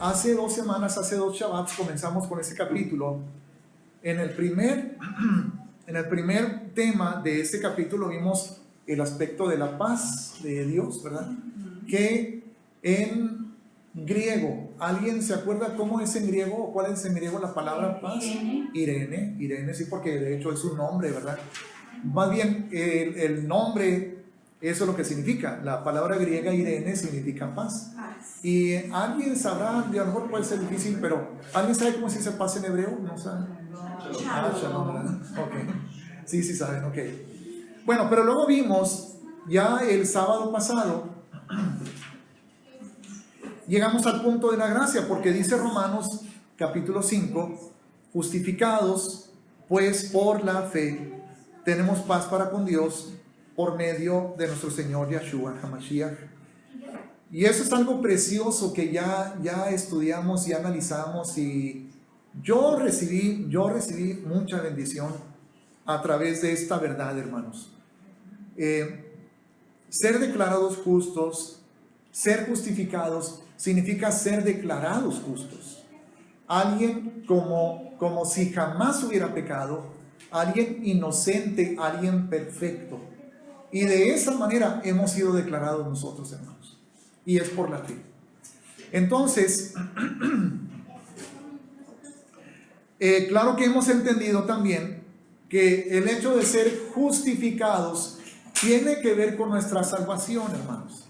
hace 2 semanas, hace 2 Shabbats, comenzamos con ese capítulo. En el primer tema de este capítulo vimos el aspecto de la paz de Dios, ¿verdad? Que en griego, ¿alguien se acuerda cómo es en griego o cuál es en griego la palabra paz? Irene, sí, porque de hecho es un nombre, ¿verdad? Más bien, el nombre, eso es lo que significa. La palabra griega Irene significa paz. Y alguien sabrá, a lo mejor puede ser difícil, pero ¿alguien sabe cómo se dice paz en hebreo? ¿No sabe? Shalom, ¿verdad? Ok. Sí saben, ok. Bueno, pero luego vimos, ya el sábado pasado, llegamos al punto de la gracia, porque dice Romanos capítulo 5, justificados pues por la fe, tenemos paz para con Dios por medio de nuestro Señor Yeshua HaMashiach. Y eso es algo precioso que ya estudiamos y analizamos, y yo recibí mucha bendición a través de esta verdad, hermanos. Ser declarados justos, ser justificados, significa ser declarados justos. Alguien como si jamás hubiera pecado, alguien inocente, alguien perfecto. Y de esa manera hemos sido declarados nosotros, hermanos. Y es por la fe. Entonces, claro que hemos entendido también que el hecho de ser justificados tiene que ver con nuestra salvación, hermanos.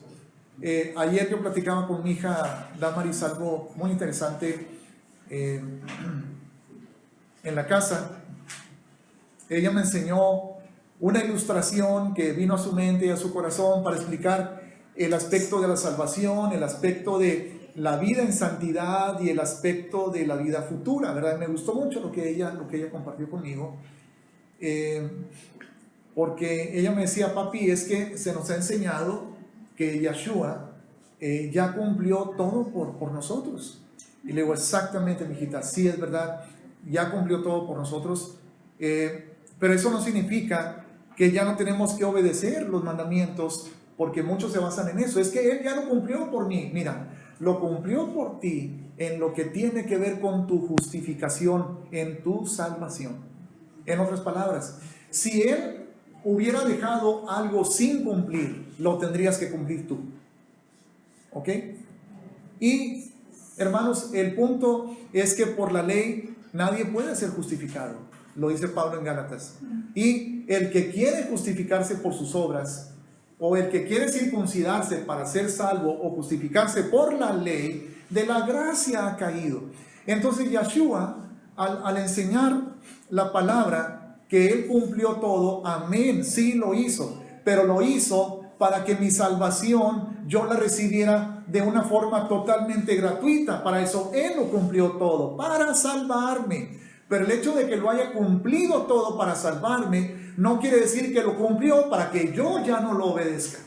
Ayer yo platicaba con mi hija Damaris algo muy interesante en la casa. Ella me enseñó una ilustración que vino a su mente y a su corazón para explicar el aspecto de la salvación, el aspecto de la vida en santidad y el aspecto de la vida futura, ¿verdad? Me gustó mucho lo que ella compartió conmigo, porque ella me decía: papi, es que se nos ha enseñado que Yeshua ya cumplió todo por nosotros. Y le digo: exactamente, mijita, sí, es verdad, ya cumplió todo por nosotros, pero eso no significa que ya no tenemos que obedecer los mandamientos, porque muchos se basan en eso. Es que Él ya lo cumplió por mí. Mira, lo cumplió por ti en lo que tiene que ver con tu justificación, en tu salvación. En otras palabras, si Él hubiera dejado algo sin cumplir, lo tendrías que cumplir tú. ¿Ok? Y, hermanos, el punto es que por la ley nadie puede ser justificado. Lo dice Pablo en Gálatas. Y el que quiere justificarse por sus obras, o el que quiere circuncidarse para ser salvo o justificarse por la ley, de la gracia ha caído. Entonces Yeshua, al enseñar la palabra, que Él cumplió todo, amén, sí lo hizo, pero lo hizo para que mi salvación yo la recibiera de una forma totalmente gratuita. Para eso Él lo cumplió todo, para salvarme. Pero el hecho de que lo haya cumplido todo para salvarme no quiere decir que lo cumplió para que yo ya no lo obedezca.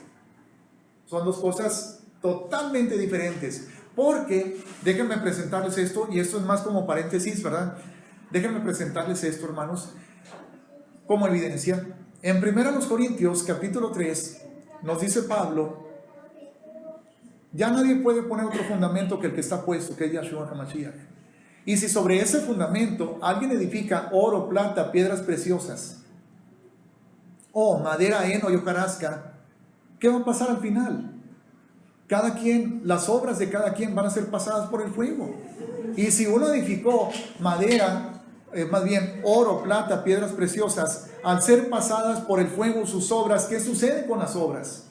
Son dos cosas totalmente diferentes. Porque, déjenme presentarles esto, y esto es más como paréntesis, ¿verdad? Déjenme presentarles esto, hermanos, como evidencia. En 1 Corintios capítulo 3 nos dice Pablo: ya nadie puede poner otro fundamento que el que está puesto, que es Yeshua HaMashiach. Y si sobre ese fundamento alguien edifica oro, plata, piedras preciosas, o madera, heno y hojarasca, ¿qué va a pasar al final? Las obras de cada quien van a ser pasadas por el fuego. Y si uno edificó madera, más bien oro, plata, piedras preciosas, al ser pasadas por el fuego sus obras, ¿qué sucede con las obras?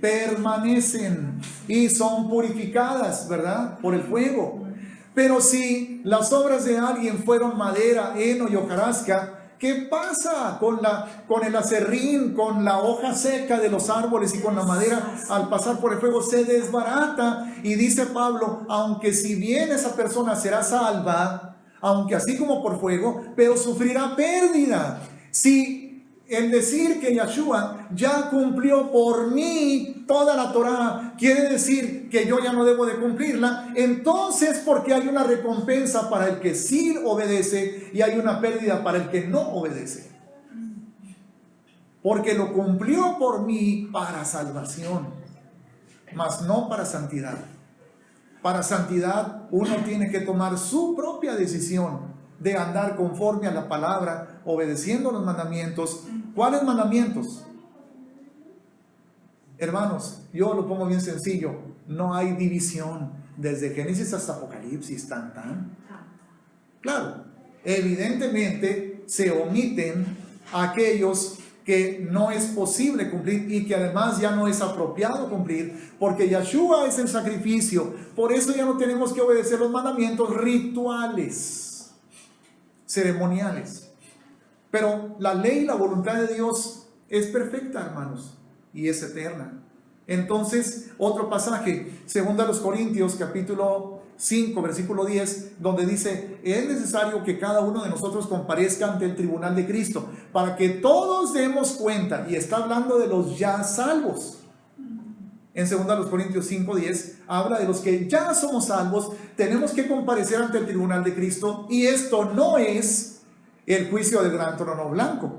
Permanecen y son purificadas, ¿verdad? Por el fuego. Pero si las obras de alguien fueron madera, heno y hojarasca, ¿qué pasa con el aserrín, con la hoja seca de los árboles y con la madera? Al pasar por el fuego se desbarata. Y dice Pablo: aunque si bien esa persona será salva, aunque así como por fuego, pero sufrirá pérdida. Si el decir que Yeshua ya cumplió por mí toda la Torá quiere decir que yo ya no debo de cumplirla, entonces porque hay una recompensa para el que sí obedece y hay una pérdida para el que no obedece. Porque lo cumplió por mí para salvación, mas no para santidad. Para santidad uno tiene que tomar su propia decisión de andar conforme a la palabra, obedeciendo los mandamientos. ¿Cuáles mandamientos? Hermanos, yo lo pongo bien sencillo, no hay división desde Génesis hasta Apocalipsis, tan. Claro, evidentemente se omiten aquellos que no es posible cumplir y que además ya no es apropiado cumplir, porque Yeshua es el sacrificio. Por eso ya no tenemos que obedecer los mandamientos rituales, ceremoniales. Pero la ley, la voluntad de Dios es perfecta, hermanos, y es eterna. Entonces, otro pasaje, 2 Corintios capítulo 5, versículo 10, donde dice: es necesario que cada uno de nosotros comparezca ante el tribunal de Cristo, para que todos demos cuenta, y está hablando de los ya salvos. En 2 Corintios 5, 10, habla de los que ya somos salvos, tenemos que comparecer ante el tribunal de Cristo, y esto no es el juicio del gran trono blanco,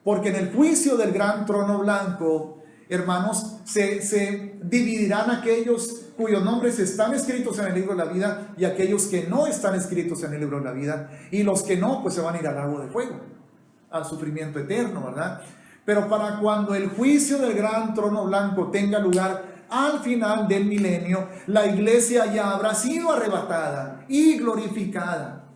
porque en el juicio del gran trono blanco, hermanos, se dividirán aquellos cuyos nombres están escritos en el libro de la vida y aquellos que no están escritos en el libro de la vida, y los que no, pues se van a ir al lago de fuego, al sufrimiento eterno, ¿verdad? Pero para cuando el juicio del gran trono blanco tenga lugar al final del milenio, la iglesia ya habrá sido arrebatada y glorificada.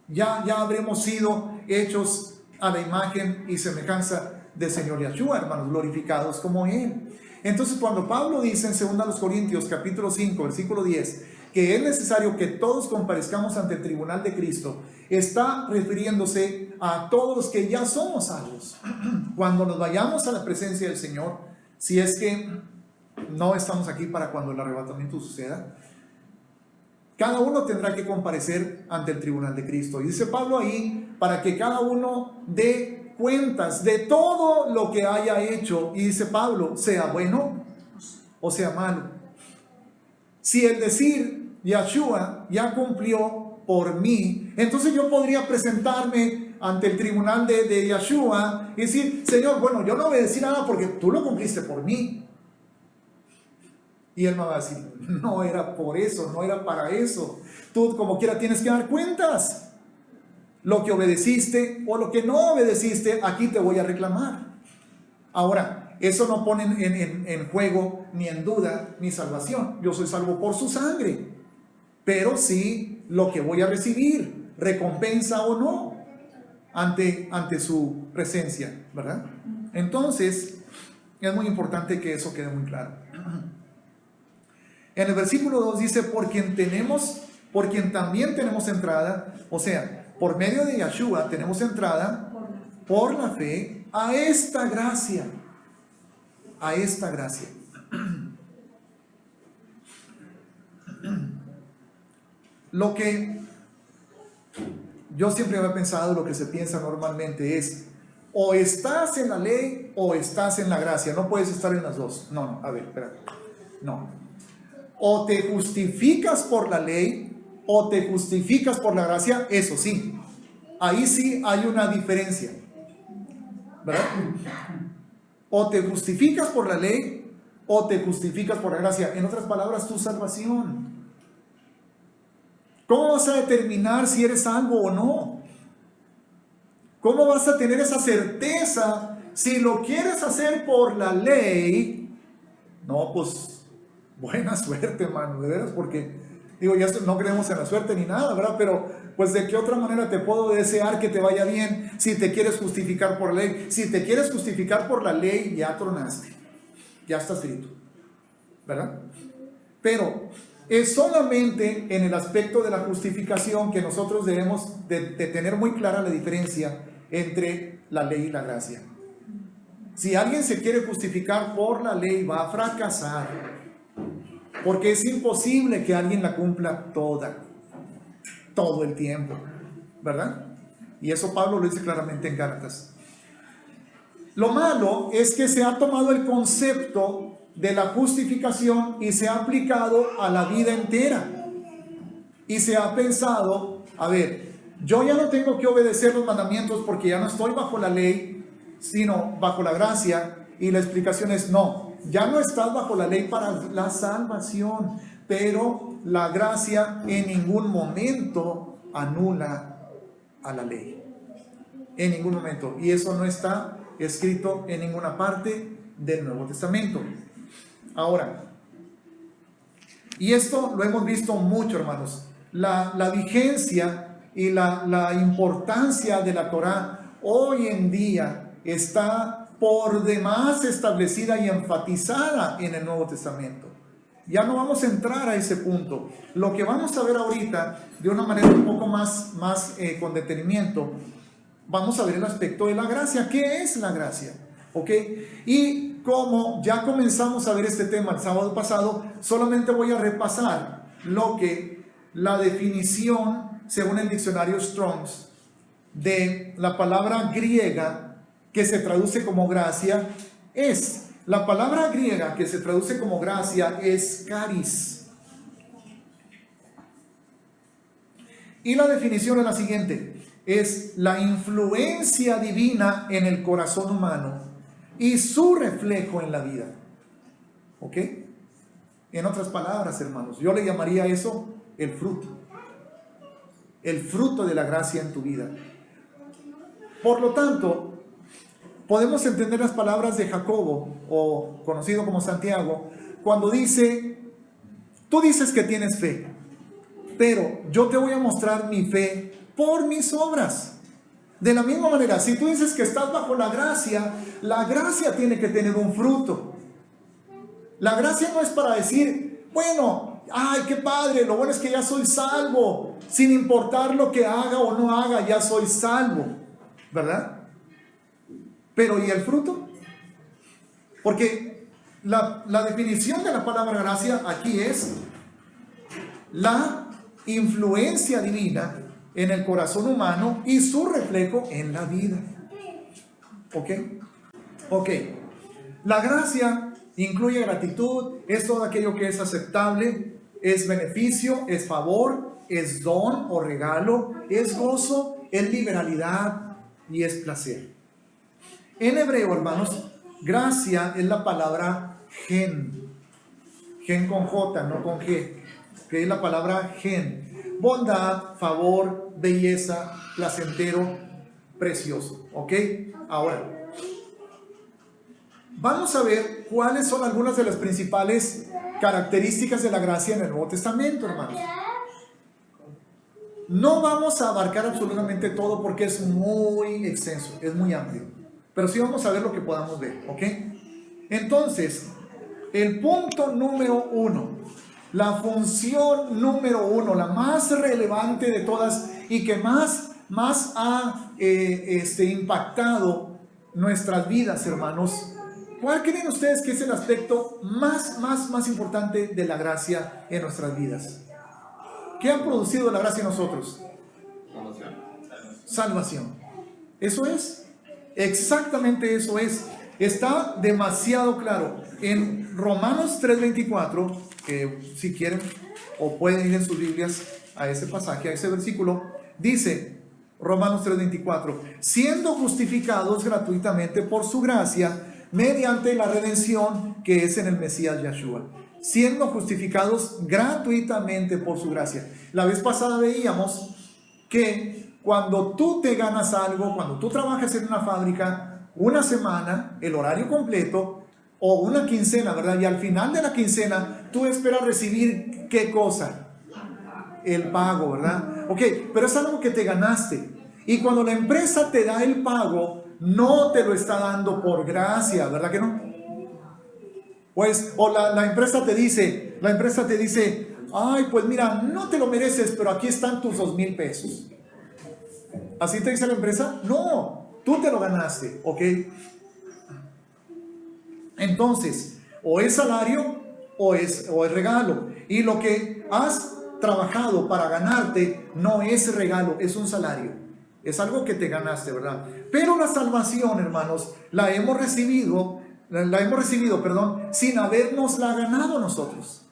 Ya habremos sido hechos a la imagen y semejanza del Señor Yeshua, hermanos, glorificados como Él. Entonces, cuando Pablo dice en 2 Corintios capítulo 5, versículo 10, que es necesario que todos comparezcamos ante el tribunal de Cristo, está refiriéndose a todos los que ya somos salvos. Cuando nos vayamos a la presencia del Señor, si es que no estamos aquí para cuando el arrebatamiento suceda, cada uno tendrá que comparecer ante el tribunal de Cristo. Y dice Pablo ahí, para que cada uno dé cuentas de todo lo que haya hecho. Y dice Pablo, sea bueno o sea malo. Si el decir Yeshua ya cumplió por mí, entonces yo podría presentarme ante el tribunal de Yeshua y decir: Señor, bueno, yo no obedecí nada porque tú lo cumpliste por mí. Y él me va a decir: no era por eso, no era para eso. Tú como quiera tienes que dar cuentas. Lo que obedeciste o lo que no obedeciste, aquí te voy a reclamar. Ahora, eso no pone en juego ni en duda mi salvación. Yo soy salvo por su sangre, pero sí lo que voy a recibir, recompensa o no, ante su presencia, ¿verdad? Entonces, es muy importante que eso quede muy claro. En el versículo 2 dice: por quien también tenemos entrada, o sea, por medio de Yeshua tenemos entrada por la fe a esta gracia. A esta gracia. Lo que yo siempre había pensado, lo que se piensa normalmente es: o estás en la ley o estás en la gracia. No puedes estar en las dos. No, a ver, espérate. No. O te justificas por la ley o te justificas por la gracia. Eso sí, ahí sí hay una diferencia, ¿verdad? O te justificas por la ley o te justificas por la gracia. En otras palabras, tu salvación. ¿Cómo vas a determinar si eres salvo o no? ¿Cómo vas a tener esa certeza si lo quieres hacer por la ley? No, pues buena suerte, hermano, de veras, porque digo, ya no creemos en la suerte ni nada, ¿verdad? Pero pues de qué otra manera te puedo desear que te vaya bien si te quieres justificar por la ley. Si te quieres justificar por la ley, ya tronaste, ya estás frito, ¿verdad? Pero es solamente en el aspecto de la justificación que nosotros debemos de tener muy clara la diferencia entre la ley y la gracia. Si alguien se quiere justificar por la ley, va a fracasar, porque es imposible que alguien la cumpla todo el tiempo, ¿verdad? Y eso Pablo lo dice claramente en Gálatas. Lo malo es que se ha tomado el concepto de la justificación y se ha aplicado a la vida entera. Y se ha pensado: a ver, yo ya no tengo que obedecer los mandamientos porque ya no estoy bajo la ley, sino bajo la gracia. Y la explicación es: no, ya no estás bajo la ley para la salvación, pero la gracia en ningún momento anula a la ley. En ningún momento. Y eso no está escrito en ninguna parte del Nuevo Testamento. Ahora, y esto lo hemos visto mucho, hermanos, la vigencia y la importancia de la Torá hoy en día está por demás establecida y enfatizada en el Nuevo Testamento. Ya no vamos a entrar a ese punto. Lo que vamos a ver ahorita, de una manera un poco más con detenimiento, vamos a ver el aspecto de la gracia. ¿Qué es la gracia? ¿Ok? Y como ya comenzamos a ver este tema el sábado pasado, solamente voy a repasar la definición, según el diccionario Strong's, de la palabra griega que se traduce como gracia. La palabra griega que se traduce como gracia es charis. Y la definición es la siguiente: es la influencia divina en el corazón humano y su reflejo en la vida. ¿Ok? En otras palabras, hermanos, yo le llamaría eso el fruto. El fruto de la gracia en tu vida. Por lo tanto, podemos entender las palabras de Jacobo, o conocido como Santiago, cuando dice: tú dices que tienes fe, pero yo te voy a mostrar mi fe por mis obras. De la misma manera, si tú dices que estás bajo la gracia tiene que tener un fruto. La gracia no es para decir, bueno, ay, qué padre, lo bueno es que ya soy salvo, sin importar lo que haga o no haga, ya soy salvo, ¿verdad? Pero ¿y el fruto? Porque la definición de la palabra gracia aquí es la influencia divina en el corazón humano y su reflejo en la vida. ¿Ok? La gracia incluye gratitud, es todo aquello que es aceptable, es beneficio, es favor, es don o regalo, es gozo, es liberalidad y es placer. En hebreo, hermanos, gracia es la palabra gen con J, no con G, que es la palabra gen. Bondad, favor, belleza, placentero, precioso. ¿Ok? Ahora, vamos a ver cuáles son algunas de las principales características de la gracia en el Nuevo Testamento, hermanos. No vamos a abarcar absolutamente todo porque es muy extenso, es muy amplio. Pero sí vamos a ver lo que podamos ver, ¿ok? Entonces, el punto número 1, la función número 1, la más relevante de todas y que más ha impactado nuestras vidas, hermanos. ¿Cuál creen ustedes que es el aspecto más importante de la gracia en nuestras vidas? ¿Qué ha producido la gracia en nosotros? Salvación. Eso es. Exactamente eso es. Está demasiado claro. En Romanos 3:24, que si quieren o pueden ir en sus Biblias a ese pasaje, a ese versículo, dice Romanos 3:24, siendo justificados gratuitamente por su gracia, mediante la redención que es en el Mesías Yahshua. Siendo justificados gratuitamente por su gracia. La vez pasada veíamos que cuando tú te ganas algo, cuando tú trabajas en una fábrica, una semana, el horario completo, o una quincena, ¿verdad? Y al final de la quincena, tú esperas recibir ¿qué cosa? El pago, ¿verdad? Ok, pero es algo que te ganaste. Y cuando la empresa te da el pago, no te lo está dando por gracia, ¿verdad que no? Pues, o la empresa te dice, ay, pues mira, no te lo mereces, pero aquí están tus 2,000 pesos. ¿Así te dice la empresa? No, tú te lo ganaste, ¿ok? Entonces, o es salario o es regalo. Y lo que has trabajado para ganarte no es regalo, es un salario. Es algo que te ganaste, ¿verdad? Pero la salvación, hermanos, la hemos recibido, sin habernosla ganado nosotros.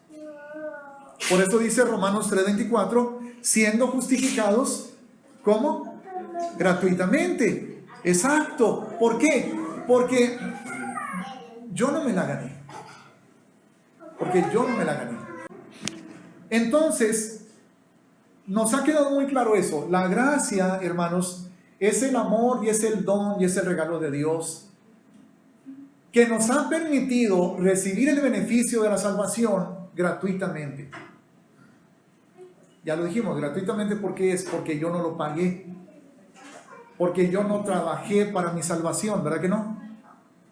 Por eso dice Romanos 3:24, siendo justificados, ¿cómo? Gratuitamente. Exacto. ¿Por qué? Porque yo no me la gané. Entonces, nos ha quedado muy claro eso. La gracia, hermanos, es el amor y es el don y es el regalo de Dios que nos ha permitido recibir el beneficio de la salvación gratuitamente. Ya lo dijimos, gratuitamente, porque yo no lo pagué, porque yo no trabajé para mi salvación, ¿verdad que no?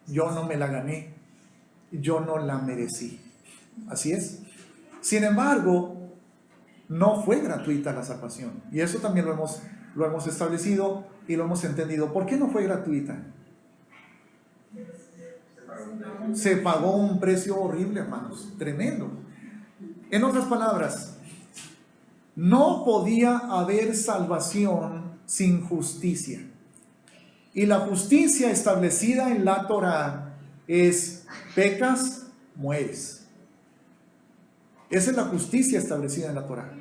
Yo no me la gané, yo no la merecí. Así es. Sin embargo, no fue gratuita la salvación, y eso también lo hemos establecido y lo hemos entendido. ¿Por qué no fue gratuita? Se pagó un precio horrible, hermanos, tremendo. En otras palabras, no podía haber salvación sin justicia. Y la justicia establecida en la Torá es: pecas, mueres. Esa es la justicia establecida en la Torá.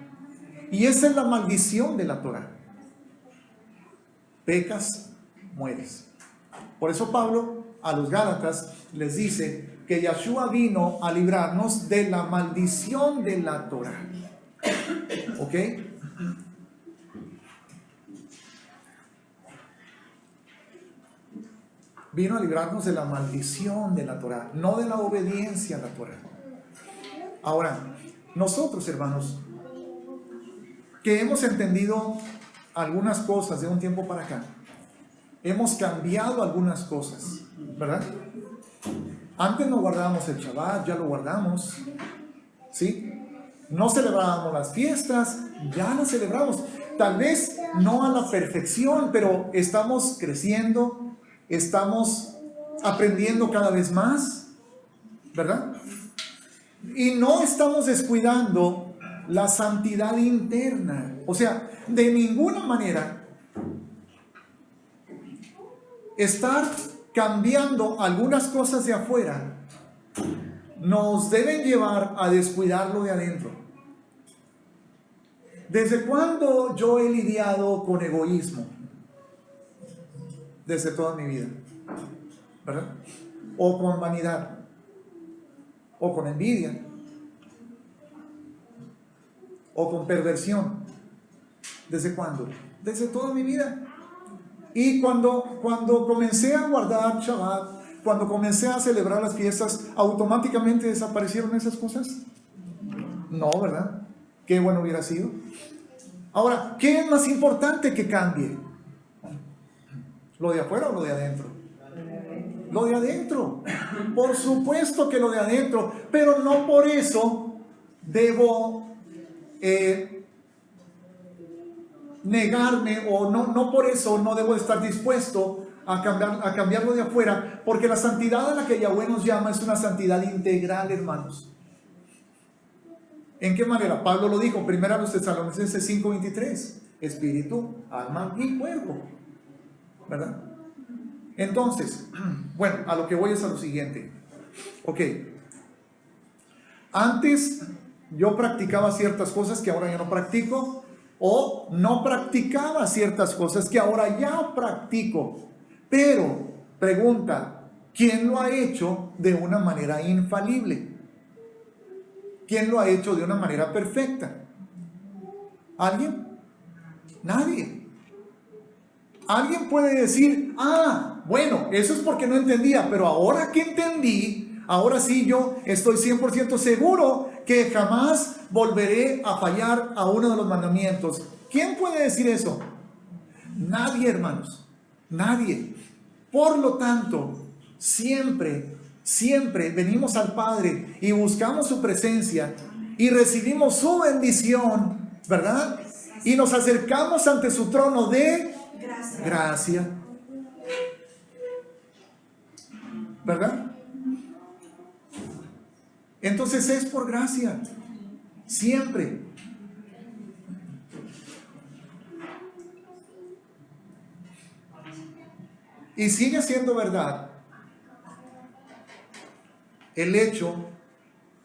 Y esa es la maldición de la Torá: pecas, mueres. Por eso Pablo a los Gálatas les dice que Yeshua vino a librarnos de la maldición de la Torá. ¿Ok? Vino a librarnos de la maldición de la Torá, no de la obediencia a la Torá. Ahora, nosotros, hermanos, que hemos entendido algunas cosas de un tiempo para acá, hemos cambiado algunas cosas, ¿verdad? Antes no guardábamos el Shabbat, ya lo guardamos, ¿sí? No celebrábamos las fiestas, ya las celebramos. Tal vez no a la perfección, pero estamos creciendo, estamos aprendiendo cada vez más, ¿verdad? Y no estamos descuidando la santidad interna. O sea, de ninguna manera estar cambiando algunas cosas de afuera nos deben llevar a descuidar lo de adentro. ¿Desde cuándo yo he lidiado con egoísmo? Desde toda mi vida, ¿verdad? O con vanidad, o con envidia, o con perversión. ¿Desde cuándo? Desde toda mi vida. Y cuando comencé a guardar Shabbat, cuando comencé a celebrar las fiestas, ¿automáticamente desaparecieron esas cosas? No, ¿verdad? Qué bueno hubiera sido. Ahora, ¿qué es más importante que cambie? ¿Lo de afuera o lo de adentro? Lo de adentro. Por supuesto que lo de adentro, pero no por eso debo negarme, o no por eso no debo estar dispuesto a cambiarlo de afuera, porque la santidad a la que Yahweh nos llama es una santidad integral, hermanos. ¿En qué manera? Pablo lo dijo, 1 Tesalonicenses 5:23, espíritu, alma y cuerpo, ¿verdad? Entonces, bueno, a lo que voy es a lo siguiente. Ok, antes yo practicaba ciertas cosas que ahora ya no practico, o no practicaba ciertas cosas que ahora ya practico. Pero, pregunta, ¿quién lo ha hecho de una manera infalible? ¿Quién lo ha hecho de una manera perfecta? ¿Alguien? Nadie. Alguien puede decir, bueno, eso es porque no entendía, pero ahora que entendí, ahora sí yo estoy 100% seguro que jamás volveré a fallar a uno de los mandamientos. ¿Quién puede decir eso? Nadie, hermanos, nadie. Por lo tanto, siempre venimos al Padre y buscamos su presencia y recibimos su bendición, ¿verdad? Y nos acercamos ante su trono de gracia, ¿verdad? Entonces es por gracia, siempre. Y sigue siendo verdad el hecho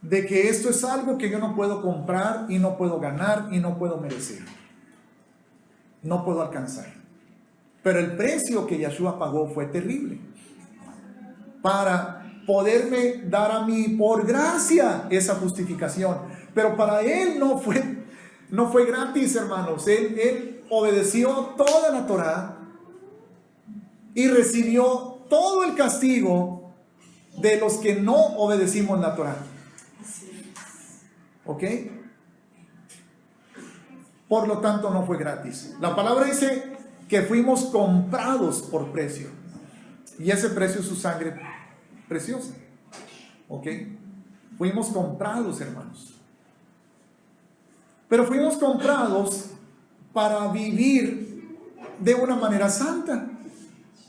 de que esto es algo que yo no puedo comprar y no puedo ganar y no puedo merecer. No puedo alcanzar. Pero el precio que Yeshua pagó fue terrible. Para poderme dar a mí por gracia esa justificación. Pero para él no fue gratis, hermanos. Él obedeció toda la Torá y recibió todo el castigo de los que no obedecimos la Torá. ¿Ok? Por lo tanto, no fue gratis. La palabra dice que fuimos comprados por precio. Y ese precio es su sangre preciosa. ¿Ok? Fuimos comprados, hermanos. Pero fuimos comprados para vivir de una manera santa.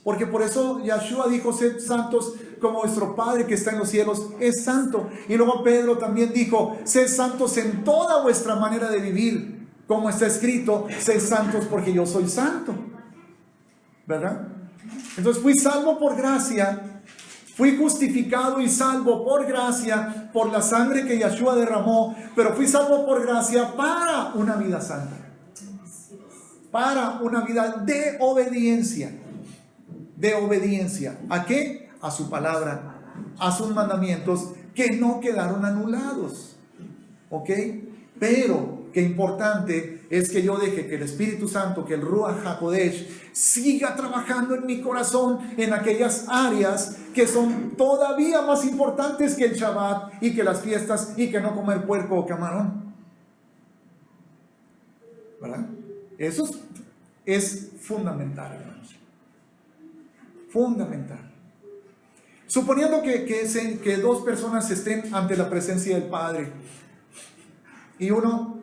Porque por eso Yeshua dijo: sed santos como vuestro Padre que está en los cielos es santo. Y luego Pedro también dijo: sed santos en toda vuestra manera de vivir, como está escrito: sed santos porque yo soy santo. ¿Verdad? Entonces fui salvo por gracia, fui justificado y salvo por gracia, por la sangre que Yeshua derramó, pero fui salvo por gracia para una vida santa, para una vida de obediencia. ¿De obediencia a qué? A su palabra, a sus mandamientos que no quedaron anulados. ¿Ok? Pero qué importante es que yo deje que el Espíritu Santo, que el Ruach HaKodesh siga trabajando en mi corazón en aquellas áreas que son todavía más importantes que el Shabbat y que las fiestas y que no comer puerco o camarón. ¿Verdad? Eso es fundamental, hermanos. Fundamental. Suponiendo que dos personas estén ante la presencia del Padre y uno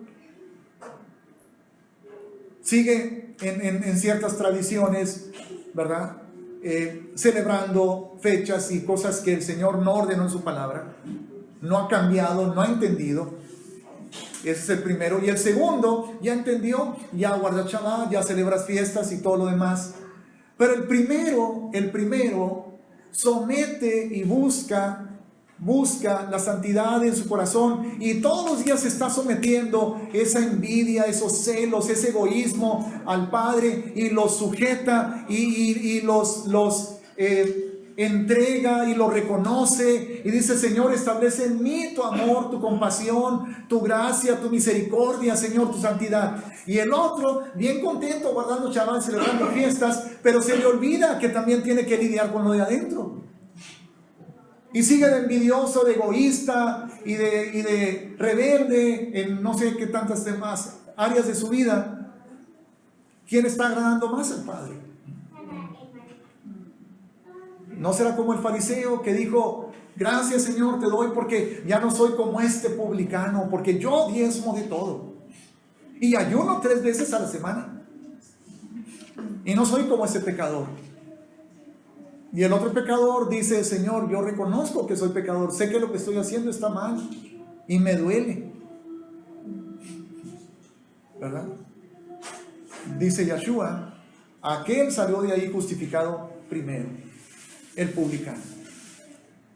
sigue en ciertas tradiciones, ¿verdad? Celebrando fechas y cosas que el Señor no ordenó en su palabra, no ha cambiado, no ha entendido. Ese es el primero. Y el segundo, ya entendió, ya guarda Shabbat, ya celebras fiestas y todo lo demás. Pero el primero somete y busca la santidad en su corazón y todos los días se está sometiendo esa envidia, esos celos, ese egoísmo al Padre y los sujeta y los entrega y lo reconoce y dice: Señor, establece en mí tu amor, tu compasión, tu gracia, tu misericordia, Señor, tu santidad. Y el otro, bien contento, guardando Shabbat, celebrando fiestas, pero se le olvida que también tiene que lidiar con lo de adentro. Y sigue de envidioso, de egoísta y de rebelde en no sé qué tantas demás áreas de su vida. ¿Quién está agradando más al Padre? ¿No será como el fariseo que dijo: gracias, Señor, te doy porque ya no soy como este publicano, porque yo diezmo de todo y ayuno 3 veces a la semana y no soy como ese pecador? Y el otro pecador dice: Señor, yo reconozco que soy pecador, sé que lo que estoy haciendo está mal y me duele, ¿verdad? Dice Yeshua: aquel salió de ahí justificado primero, el publicano.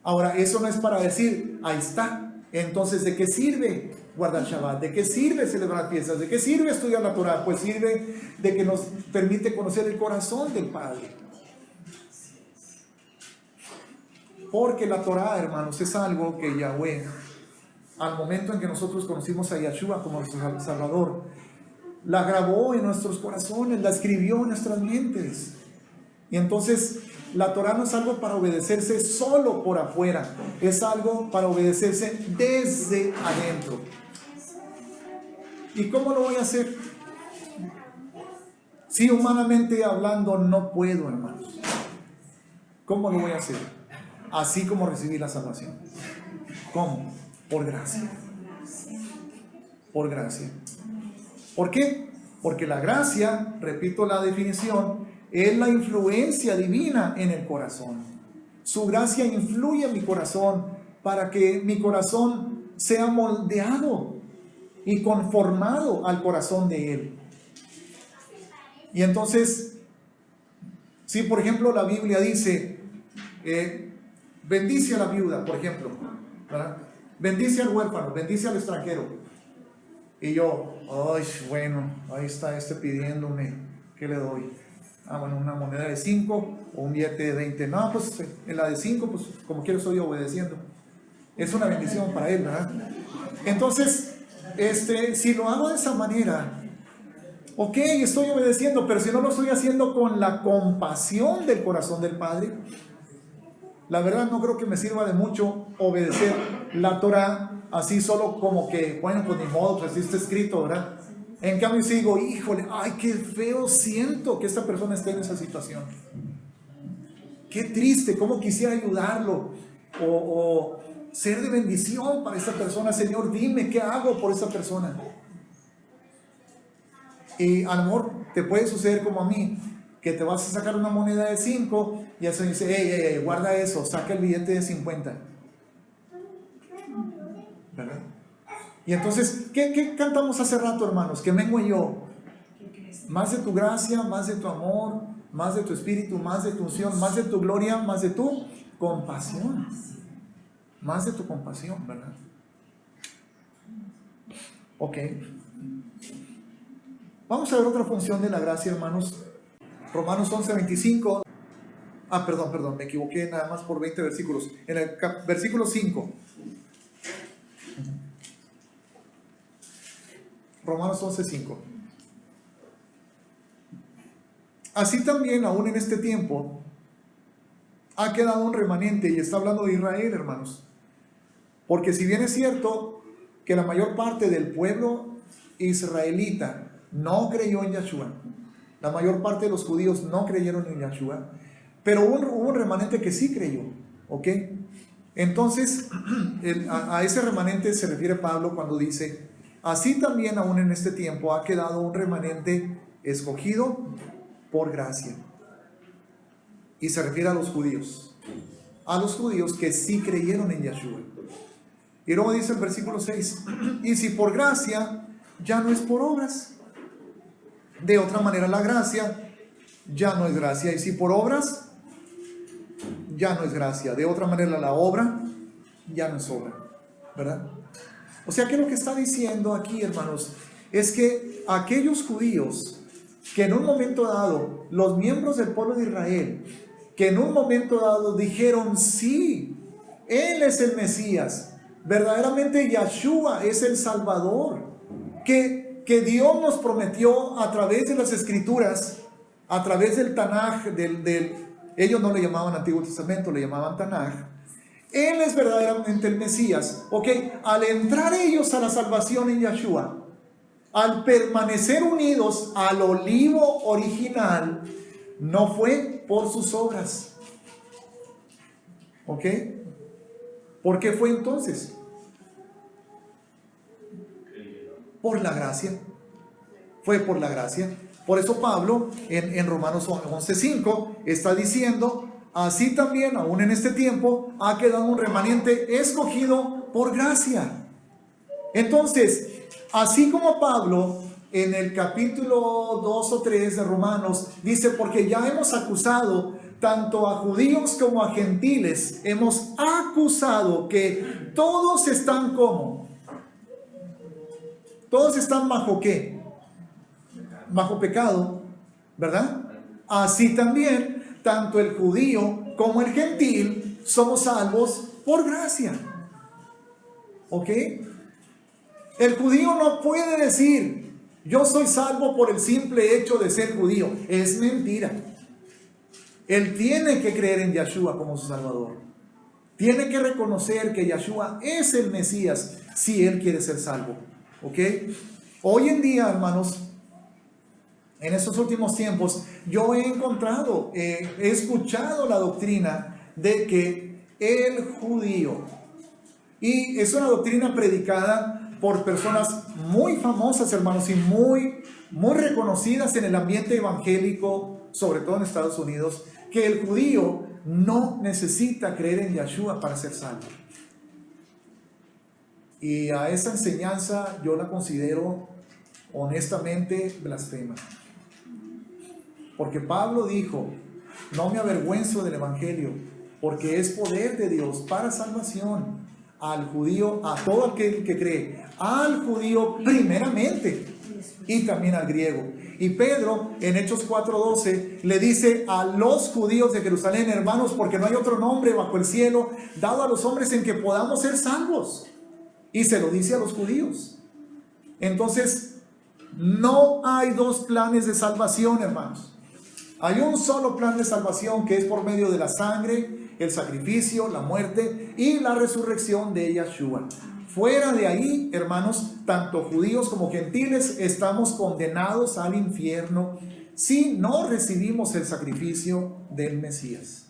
Ahora, eso no es para decir: ahí está, entonces ¿de qué sirve guardar Shabbat? ¿De qué sirve celebrar fiestas? ¿De qué sirve estudiar la Torah? Pues sirve de que nos permite conocer el corazón del Padre. Porque la Torah, hermanos, es algo que Yahweh, al momento en que nosotros conocimos a Yeshua como nuestro Salvador, la grabó en nuestros corazones, la escribió en nuestras mentes. Y entonces la Torah no es algo para obedecerse solo por afuera, es algo para obedecerse desde adentro. ¿Y cómo lo voy a hacer? Si humanamente hablando no puedo, hermanos. ¿Cómo lo voy a hacer? Así como recibí la salvación. ¿Cómo? Por gracia. Por gracia. ¿Por qué? Porque la gracia, repito la definición, es la influencia divina en el corazón. Su gracia influye en mi corazón para que mi corazón sea moldeado y conformado al corazón de Él. Y entonces, si por ejemplo la Biblia dice, bendice a la viuda, por ejemplo, ¿verdad? Bendice al huérfano, bendice al extranjero. Y yo, ay, bueno, ahí está pidiéndome, ¿qué le doy? Bueno, una moneda de 5 o un billete de 20. No, pues en la de 5, pues como quiero estoy obedeciendo. Es una bendición para él, ¿verdad? Entonces, si lo hago de esa manera, ok, estoy obedeciendo, pero si no lo estoy haciendo con la compasión del corazón del Padre, la verdad no creo que me sirva de mucho obedecer la Torah así solo como que, bueno, pues ni modo, pues así está escrito, ¿verdad? En cambio si digo, híjole, ay, qué feo siento que esta persona esté en esa situación. Qué triste, cómo quisiera ayudarlo o ser de bendición para esta persona. Señor, dime qué hago por esta persona. Y a lo mejor te puede suceder como a mí, que te vas a sacar una moneda de 5 y el Señor dice, hey, guarda eso, saca el billete de 50. ¿Verdad? Y entonces, ¿qué cantamos hace rato, hermanos? Que vengo yo. Más de tu gracia, más de tu amor, más de tu espíritu, más de tu unción, más de tu gloria, más de tu compasión. Más de tu compasión, ¿verdad? Ok. Vamos a ver otra función de la gracia, hermanos. Romanos 11:25. Perdón, me equivoqué nada más por 20 versículos. En el versículo 5. Romanos 11:5. Así también, aún en este tiempo, ha quedado un remanente, y está hablando de Israel, hermanos. Porque si bien es cierto que la mayor parte del pueblo israelita no creyó en Yahshua, la mayor parte de los judíos no creyeron en Yahshua, pero hubo un remanente que sí creyó, ¿ok? Entonces, a ese remanente se refiere Pablo cuando dice, así también aún en este tiempo ha quedado un remanente escogido por gracia. Y se refiere a los judíos que sí creyeron en Yahshua. Y luego dice el versículo 6, y si por gracia, ya no es por obras. De otra manera la gracia ya no es gracia. Y si por obras, ya no es gracia. De otra manera la obra ya no es obra. ¿Verdad? O sea que lo que está diciendo aquí, hermanos, es que aquellos judíos que en un momento dado, los miembros del pueblo de Israel, que en un momento dado dijeron, sí, Él es el Mesías, verdaderamente Yahshua es el Salvador, que Dios nos prometió a través de las Escrituras, a través del Tanaj, ellos no le llamaban Antiguo Testamento, le llamaban Tanaj. Él es verdaderamente el Mesías. Ok, al entrar ellos a la salvación en Yahshua, al permanecer unidos al olivo original, no fue por sus obras. ¿Ok? ¿Por qué fue entonces? Por la gracia. Fue por la gracia. Por eso Pablo en Romanos 11:5 está diciendo, así también aún en este tiempo ha quedado un remanente escogido por gracia. Entonces, así como Pablo en el capítulo 2 o 3 de Romanos dice, porque ya hemos acusado tanto a judíos como a gentiles, hemos acusado que todos están como, todos están bajo ¿qué? Bajo pecado, ¿verdad? Así también, tanto el judío como el gentil somos salvos por gracia. ¿Ok? El judío no puede decir, yo soy salvo por el simple hecho de ser judío. Es mentira. Él tiene que creer en Yahshua como su Salvador. Tiene que reconocer que Yahshua es el Mesías si él quiere ser salvo. ¿Ok? Hoy en día, hermanos, en estos últimos tiempos, yo he encontrado, he escuchado la doctrina de que el judío, y es una doctrina predicada por personas muy famosas, hermanos, y muy reconocidas en el ambiente evangélico, sobre todo en Estados Unidos, que el judío no necesita creer en Yahshua para ser salvo. Y a esa enseñanza yo la considero honestamente blasfema. Porque Pablo dijo, no me avergüenzo del evangelio, porque es poder de Dios para salvación al judío, a todo aquel que cree, al judío primeramente y también al griego. Y Pedro en Hechos 4:12 le dice a los judíos de Jerusalén, hermanos, porque no hay otro nombre bajo el cielo dado a los hombres en que podamos ser salvos. Y se lo dice a los judíos. Entonces, no hay dos planes de salvación, hermanos. Hay un solo plan de salvación, que es por medio de la sangre, el sacrificio, la muerte y la resurrección de Yeshua. Fuera de ahí, hermanos, tanto judíos como gentiles estamos condenados al infierno si no recibimos el sacrificio del Mesías.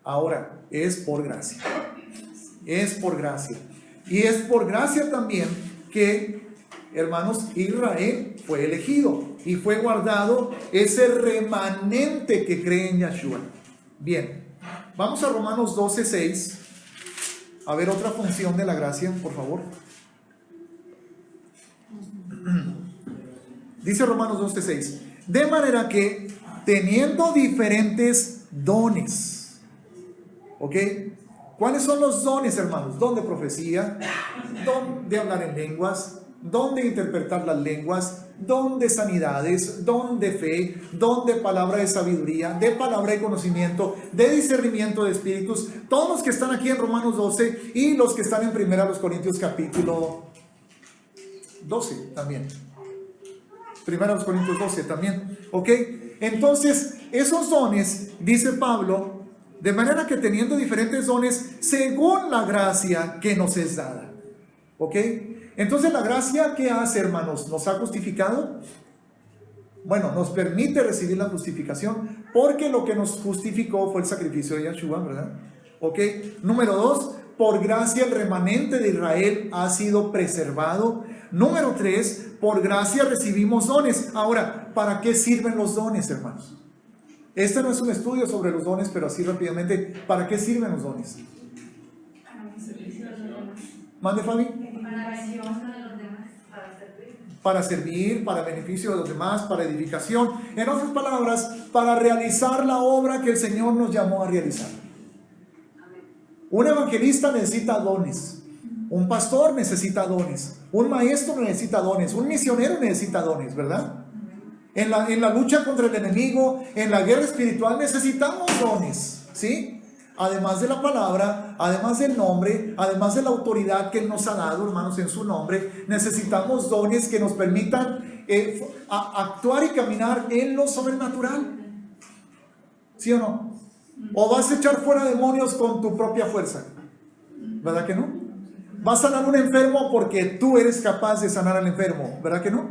Ahora, es por gracia. Es por gracia. Y es por gracia también que, hermanos, Israel fue elegido y fue guardado ese remanente que cree en Yeshua. Bien, vamos a Romanos 12:6. A ver otra función de la gracia, por favor. Dice Romanos 12:6. De manera que, teniendo diferentes dones, ¿ok? ¿Cuáles son los dones, hermanos? Don de profecía, don de hablar en lenguas, don de interpretar las lenguas, don de sanidades, don de fe, don de palabra de sabiduría, de palabra de conocimiento, de discernimiento de espíritus. Todos los que están aquí en Romanos 12 y los que están en 1 Corintios capítulo 12 también. 1 Corintios 12 también. ¿Ok? Entonces, esos dones, dice Pablo, de manera que teniendo diferentes dones según la gracia que nos es dada. ¿Ok? Entonces, la gracia, ¿qué hace, hermanos? ¿Nos ha justificado? Bueno, nos permite recibir la justificación, porque lo que nos justificó fue el sacrificio de Yeshua, ¿verdad? ¿Ok? Número 2, por gracia el remanente de Israel ha sido preservado. Número 3, por gracia recibimos dones. Ahora, ¿para qué sirven los dones, hermanos? Este no es un estudio sobre los dones, pero así rápidamente, ¿para qué sirven los dones? Mande, Fabi. Para servir, para beneficio de los demás, para edificación. En otras palabras, para realizar la obra que el Señor nos llamó a realizar. Un evangelista necesita dones. Un pastor necesita dones. Un maestro necesita dones. Un misionero necesita dones, ¿verdad? En la lucha contra el enemigo, en la guerra espiritual necesitamos dones, ¿sí? Además de la palabra, además del nombre, además de la autoridad que Él nos ha dado, hermanos, en su nombre, necesitamos dones que nos permitan actuar y caminar en lo sobrenatural. ¿Sí o no? ¿O vas a echar fuera demonios con tu propia fuerza? ¿Verdad que no? ¿Vas a sanar a un enfermo porque tú eres capaz de sanar al enfermo? ¿Verdad que no?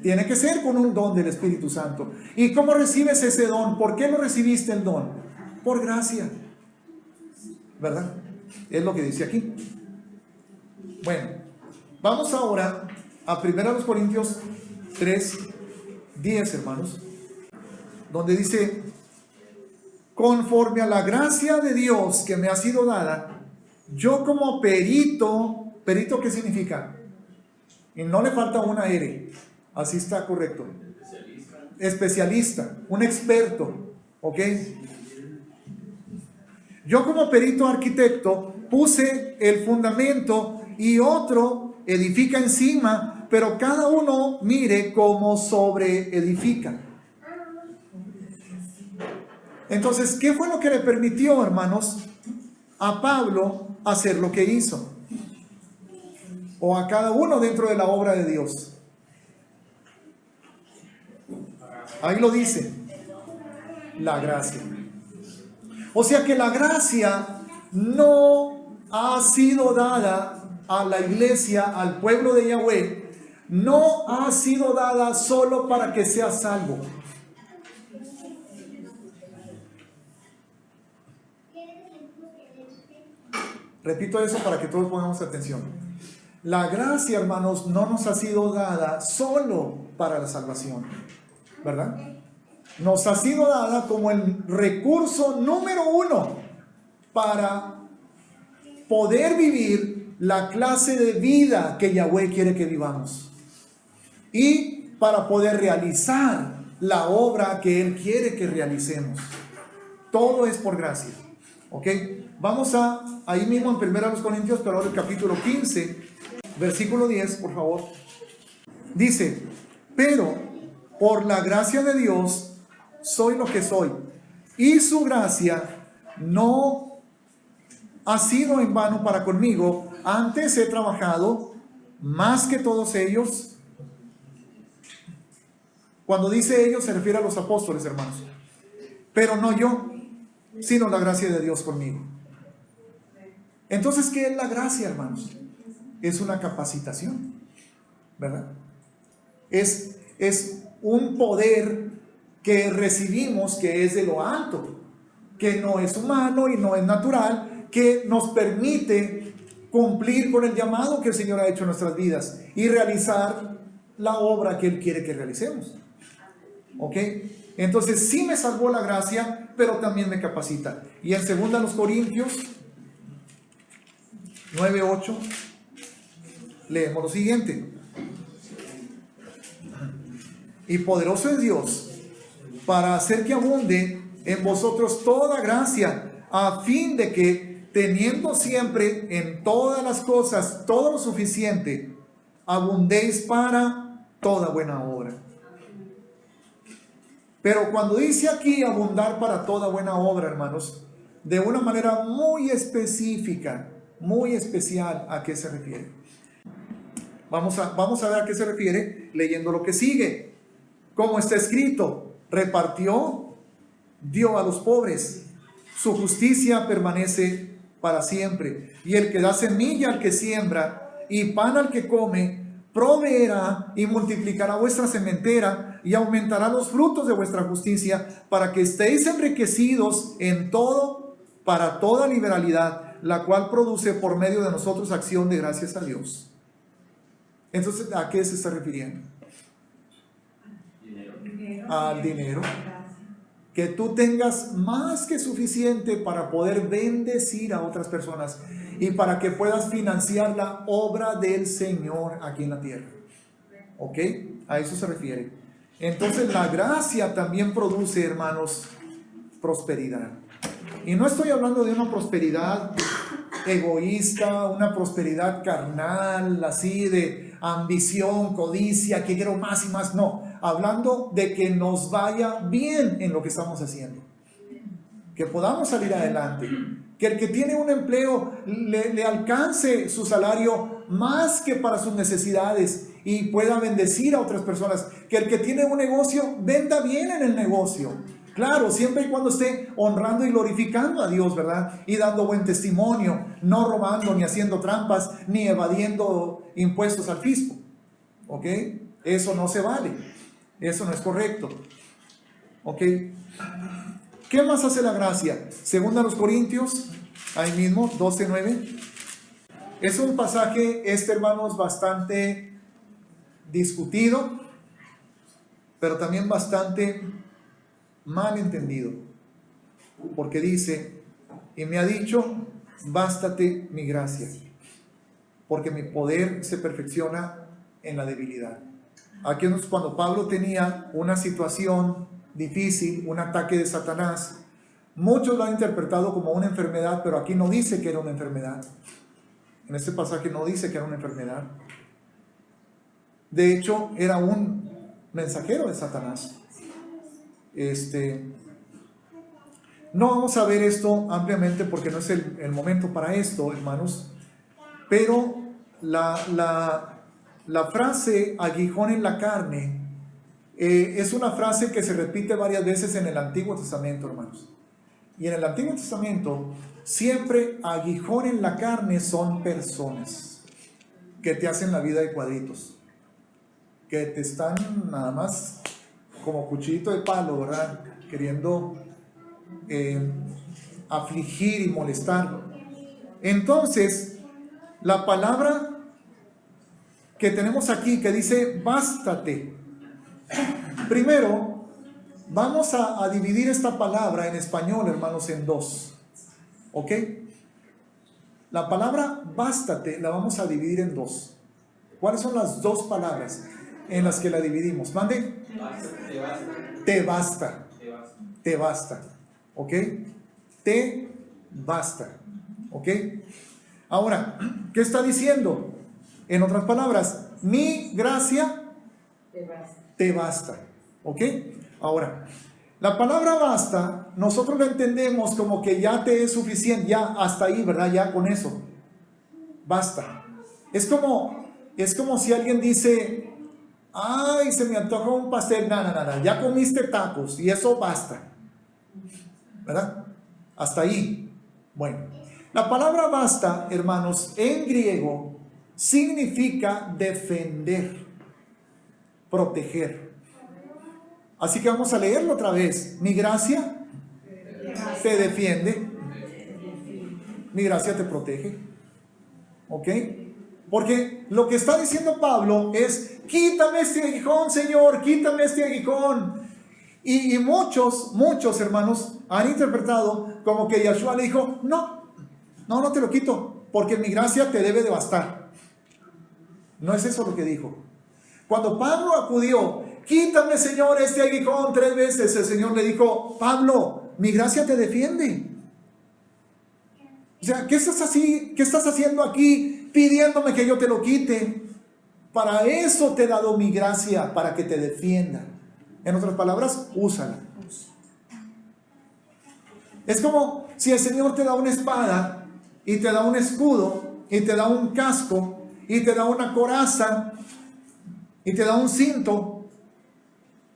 Tiene que ser con un don del Espíritu Santo. ¿Y cómo recibes ese don? ¿Por qué no recibiste el don? Por gracia. ¿Verdad? Es lo que dice aquí. Bueno, vamos ahora a 1 Corintios 3:10, hermanos, donde dice: conforme a la gracia de Dios que me ha sido dada, yo como perito, ¿perito qué significa? Y no le falta una R, así está correcto. Especialista, un experto, ¿ok? Yo como perito arquitecto puse el fundamento y otro edifica encima, pero cada uno mire cómo sobre edifica. Entonces, ¿qué fue lo que le permitió, hermanos, a Pablo hacer lo que hizo? O a cada uno dentro de la obra de Dios. Ahí lo dice, la gracia. O sea que la gracia no ha sido dada a la iglesia, al pueblo de Yahweh, no ha sido dada solo para que sea salvo. Repito eso para que todos pongamos atención. La gracia, hermanos, no nos ha sido dada solo para la salvación, ¿verdad? Nos ha sido dada como el recurso número 1 para poder vivir la clase de vida que Yahweh quiere que vivamos y para poder realizar la obra que Él quiere que realicemos. Todo es por gracia, ¿ok? Vamos ahí mismo en 1 Corintios, pero ahora el capítulo 15, versículo 10, por favor. Dice: pero por la gracia de Dios soy lo que soy, y su gracia no ha sido en vano para conmigo. Antes he trabajado más que todos ellos, Cuando dice ellos se refiere a los apóstoles, hermanos. Pero no yo, sino la gracia de Dios conmigo. Entonces, ¿qué es la gracia, hermanos? Es una capacitación, ¿verdad? Es un poder que recibimos que es de lo alto, que no es humano y no es natural, que nos permite cumplir con el llamado que el Señor ha hecho en nuestras vidas y realizar la obra que Él quiere que realicemos. ¿Ok? Entonces sí me salvó la gracia, pero también me capacita. Y en 2 Corintios 9:8 leemos lo siguiente: y poderoso es Dios para hacer que abunde en vosotros toda gracia, a fin de que, teniendo siempre en todas las cosas todo lo suficiente, abundéis para toda buena obra. Pero cuando dice aquí abundar para toda buena obra, hermanos, de una manera muy específica, muy especial, ¿a qué se refiere? Vamos a ver a qué se refiere leyendo lo que sigue. Como está escrito, repartió, dio a los pobres, su justicia permanece para siempre. Y el que da semilla al que siembra y pan al que come, proveerá y multiplicará vuestra sementera y aumentará los frutos de vuestra justicia, para que estéis enriquecidos en todo, para toda liberalidad, la cual produce por medio de nosotros acción de gracias a Dios. Entonces, ¿a qué se está refiriendo? Al dinero. Que tú tengas más que suficiente para poder bendecir a otras personas y para que puedas financiar la obra del Señor aquí en la tierra. ¿Ok? A eso se refiere. Entonces la gracia también produce, hermanos, prosperidad. Y no estoy hablando de una prosperidad egoísta, una prosperidad carnal, así de ambición, codicia, que quiero más y más. No, hablando de que nos vaya bien en lo que estamos haciendo, que podamos salir adelante, que el que tiene un empleo le alcance su salario más que para sus necesidades y pueda bendecir a otras personas, que el que tiene un negocio venda bien en el negocio. Claro, siempre y cuando esté honrando y glorificando a Dios, ¿verdad? Y dando buen testimonio, no robando, ni haciendo trampas, ni evadiendo impuestos al fisco. ¿Ok? Eso no se vale. Eso no es correcto. ¿Ok? ¿Qué más hace la gracia? Segunda a los Corintios, ahí mismo, 12:9. Es un pasaje, hermanos, bastante discutido, pero también bastante mal entendido, porque dice, y me ha dicho, bástate mi gracia, porque mi poder se perfecciona en la debilidad. Aquí es cuando Pablo tenía una situación difícil, un ataque de Satanás. Muchos lo han interpretado como una enfermedad, pero aquí no dice que era una enfermedad. En este pasaje no dice que era una enfermedad. De hecho, era un mensajero de Satanás. No vamos a ver esto ampliamente porque no es el momento para esto, hermanos. Pero la frase aguijón en la carne es una frase que se repite varias veces en el Antiguo Testamento, hermanos. Y en el Antiguo Testamento siempre aguijón en la carne son personas que te hacen la vida de cuadritos, que te están nada más como cuchillito de palo, ¿verdad? Queriendo afligir y molestar. Entonces, la palabra que tenemos aquí que dice bástate. Primero, vamos a dividir esta palabra en español, hermanos, en dos. ¿Ok? La palabra bástate la vamos a dividir en dos. ¿Cuáles son las dos palabras en las que la dividimos? Mande. Te basta. Te basta. ¿Ok? Te basta. ¿Ok? Ahora, ¿qué está diciendo? En otras palabras, mi gracia te basta. ¿Ok? Ahora, la palabra basta, nosotros la entendemos como que ya te es suficiente, ya hasta ahí, ¿verdad? Ya con eso. Basta. Es como si alguien dice, Ay, se me antoja un pastel. Nada, ya comiste tacos y eso basta. ¿Verdad? Hasta ahí. Bueno, la palabra basta, hermanos, en griego significa defender, proteger. Así que vamos a leerlo otra vez. Mi gracia te defiende. Mi gracia te protege. ¿Ok? Porque lo que está diciendo Pablo es: quítame este aguijón, Señor, quítame este aguijón. Y muchos hermanos han interpretado como que Yeshua le dijo: no te lo quito, porque mi gracia te debe de bastar. No es eso lo que dijo. Cuando Pablo acudió: quítame, Señor, este aguijón 3 veces, el Señor le dijo: Pablo, mi gracia te defiende. O sea, ¿qué estás haciendo aquí pidiéndome que yo te lo quite? Para eso te he dado mi gracia, para que te defienda. En otras palabras, úsala. Es como si el Señor te da una espada, y te da un escudo, y te da un casco, y te da una coraza, y te da un cinto,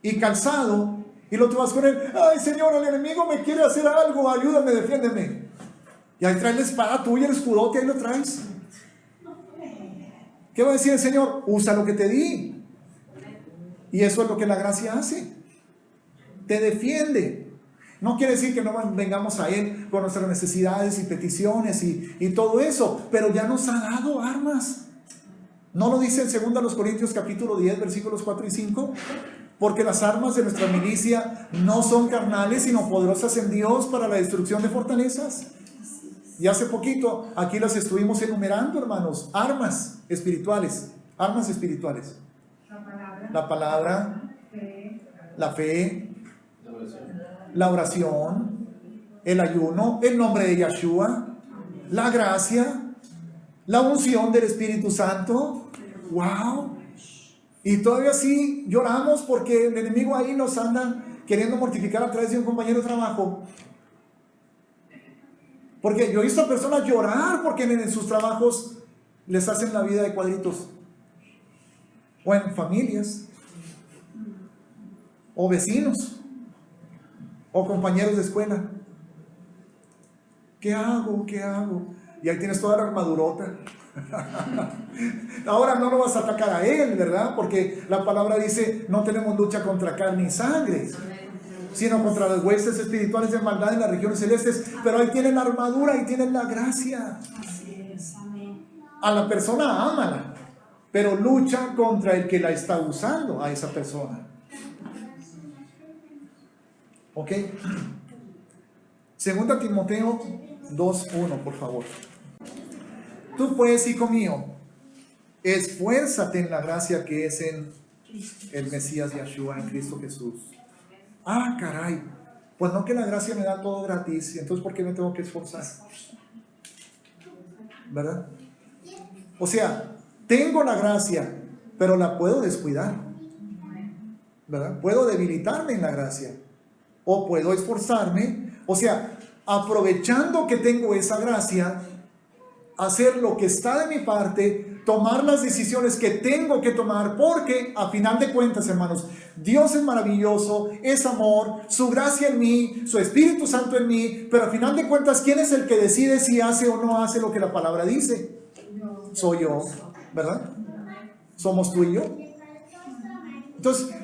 y calzado, y lo te vas con él. Ay, Señor, el enemigo me quiere hacer algo, ayúdame, defiéndeme. Y ahí traes la espada tuya, el escudote, ahí lo traes. ¿Qué va a decir el Señor? Usa lo que te di. Y eso es lo que la gracia hace. Te defiende. No quiere decir que no vengamos a Él con nuestras necesidades y peticiones y todo eso, pero ya nos ha dado armas. ¿No lo dice en 2 Corintios capítulo 10, versículos 4 y 5? Porque las armas de nuestra milicia no son carnales, sino poderosas en Dios para la destrucción de fortalezas. Y hace poquito aquí las estuvimos enumerando, hermanos. Armas espirituales. Armas espirituales. La palabra, la fe, la oración, el ayuno, el nombre de Yeshua, la gracia, la unción del Espíritu Santo. ¡Wow! Y todavía sí lloramos porque el enemigo ahí nos anda queriendo mortificar a través de un compañero de trabajo. Porque yo he visto a personas llorar porque en sus trabajos les hacen la vida de cuadritos. O en familias. O vecinos. O compañeros de escuela. ¿Qué hago? Y ahí tienes toda la armadurota. Ahora no lo vas a atacar a él, ¿verdad? Porque la palabra dice: no tenemos lucha contra carne y sangre, sino contra las huestes espirituales de maldad en las regiones celestes. Pero ahí tienen la armadura, ahí tienen la gracia. A la persona ámala, pero lucha contra el que la está usando a esa persona. ¿Ok? 2 Timoteo 2:1, por favor. Tú pues, hijo mío, esfuérzate en la gracia que es en el Mesías Yeshua, en Cristo Jesús. Ah, caray, pues no, que la gracia me da todo gratis, entonces ¿por qué me tengo que esforzar? ¿Verdad? O sea, tengo la gracia, pero la puedo descuidar, ¿verdad? Puedo debilitarme en la gracia, o puedo esforzarme, o sea, aprovechando que tengo esa gracia, hacer lo que está de mi parte, tomar las decisiones que tengo que tomar, porque a final de cuentas, hermanos, Dios es maravilloso, es amor, su gracia en mí, su Espíritu Santo en mí, pero a final de cuentas, ¿quién es el que decide si hace o no hace lo que la palabra dice? Soy yo, ¿verdad? Somos tú y yo. Entonces,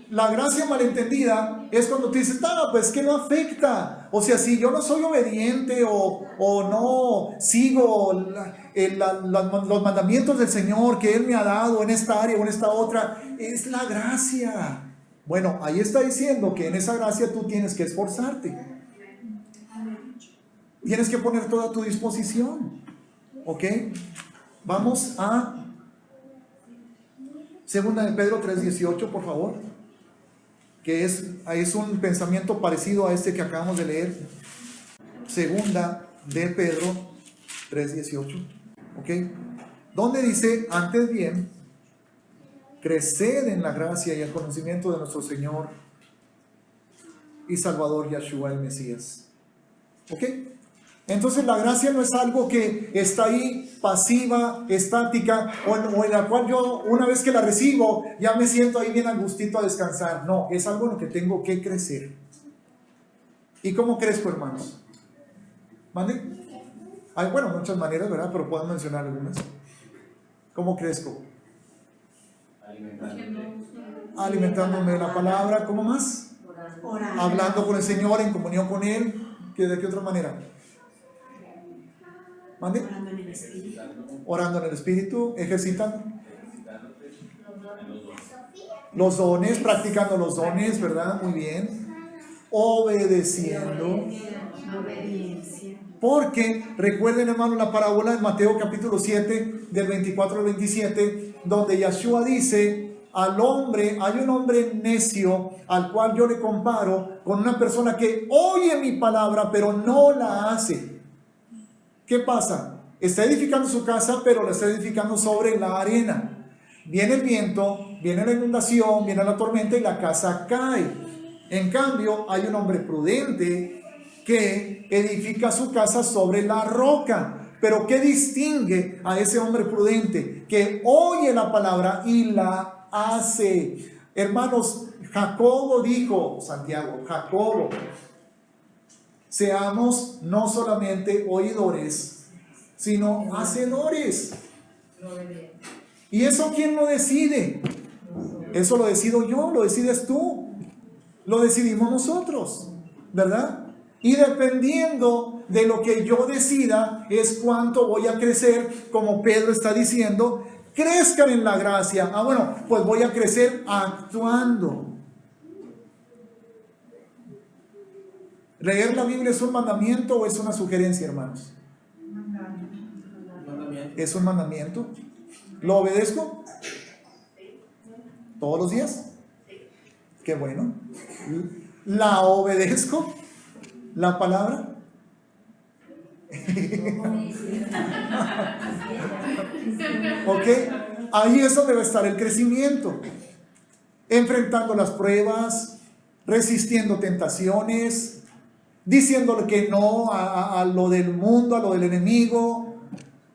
la gracia malentendida es cuando tú dices: pues que no afecta. O sea, si yo no soy obediente o no sigo los mandamientos del Señor que Él me ha dado en esta área o en esta otra, es la gracia. Bueno, ahí está diciendo que en esa gracia tú tienes que esforzarte. Tienes que poner toda tu disposición. ¿Ok? Vamos a 2 de Pedro 3:18, por favor. Que es un pensamiento parecido a este que acabamos de leer. 2 de Pedro 3:18. ¿Ok? Donde dice: antes bien, creced en la gracia y el conocimiento de nuestro Señor y Salvador Yeshua el Mesías. ¿Ok? Entonces la gracia no es algo que está ahí pasiva, estática, o en la cual yo una vez que la recibo ya me siento ahí bien a gustito a descansar. No, es algo en lo que tengo que crecer. ¿Y cómo crezco, hermanos? ¿Mande? Hay, bueno, muchas maneras, ¿verdad? Pero puedo mencionar algunas. ¿Cómo crezco? Alimentándome de la palabra. ¿Cómo más? Orando. Hablando con el Señor, en comunión con Él. ¿De qué otra manera? ¿Mande? Orando en el Espíritu. Orando en el Espíritu, ejercitando los dones, practicando los dones, ¿verdad? Muy bien. Obedeciendo. Obediencia. Porque recuerden, hermano, la parábola de Mateo capítulo 7, del 24 al 27, donde Yeshua dice: hay un hombre necio al cual yo le comparo con una persona que oye mi palabra pero no la hace. ¿Qué pasa? Está edificando su casa, pero la está edificando sobre la arena. Viene el viento, viene la inundación, viene la tormenta y la casa cae. En cambio, hay un hombre prudente que edifica su casa sobre la roca. Pero ¿qué distingue a ese hombre prudente? Que oye la palabra y la hace. Hermanos, Jacobo dijo, Jacobo, seamos no solamente oidores, sino hacedores. ¿Y eso quién lo decide? Eso lo decido yo, lo decides tú, lo decidimos nosotros, ¿verdad? Y dependiendo de lo que yo decida es cuánto voy a crecer, como Pedro está diciendo, crezcan en la gracia. Ah, bueno, pues voy a crecer actuando. ¿Leer la Biblia es un mandamiento o es una sugerencia, hermanos? Es un mandamiento. ¿Lo obedezco? ¿Todos los días? Qué bueno. ¿La obedezco? ¿La palabra? Ok, ahí es donde va a estar el crecimiento. Enfrentando las pruebas, resistiendo tentaciones, diciéndole que no a lo del mundo, a lo del enemigo,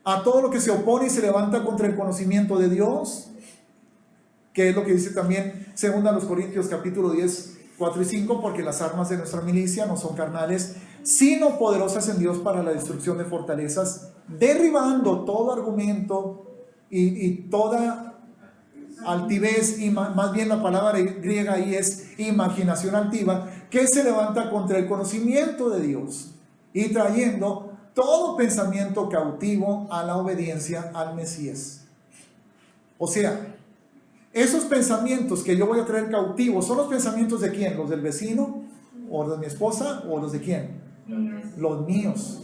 a todo lo que se opone y se levanta contra el conocimiento de Dios, que es lo que dice también 2 Corintios capítulo 10, 4 y 5, porque las armas de nuestra milicia no son carnales, sino poderosas en Dios para la destrucción de fortalezas, derribando todo argumento y toda altivez, y más bien la palabra griega ahí es imaginación altiva, que se levanta contra el conocimiento de Dios, y trayendo todo pensamiento cautivo a la obediencia al Mesías. O sea, esos pensamientos que yo voy a traer cautivos, ¿son los pensamientos de quién? ¿Los del vecino? ¿O los de mi esposa? ¿O los de quién? Los míos.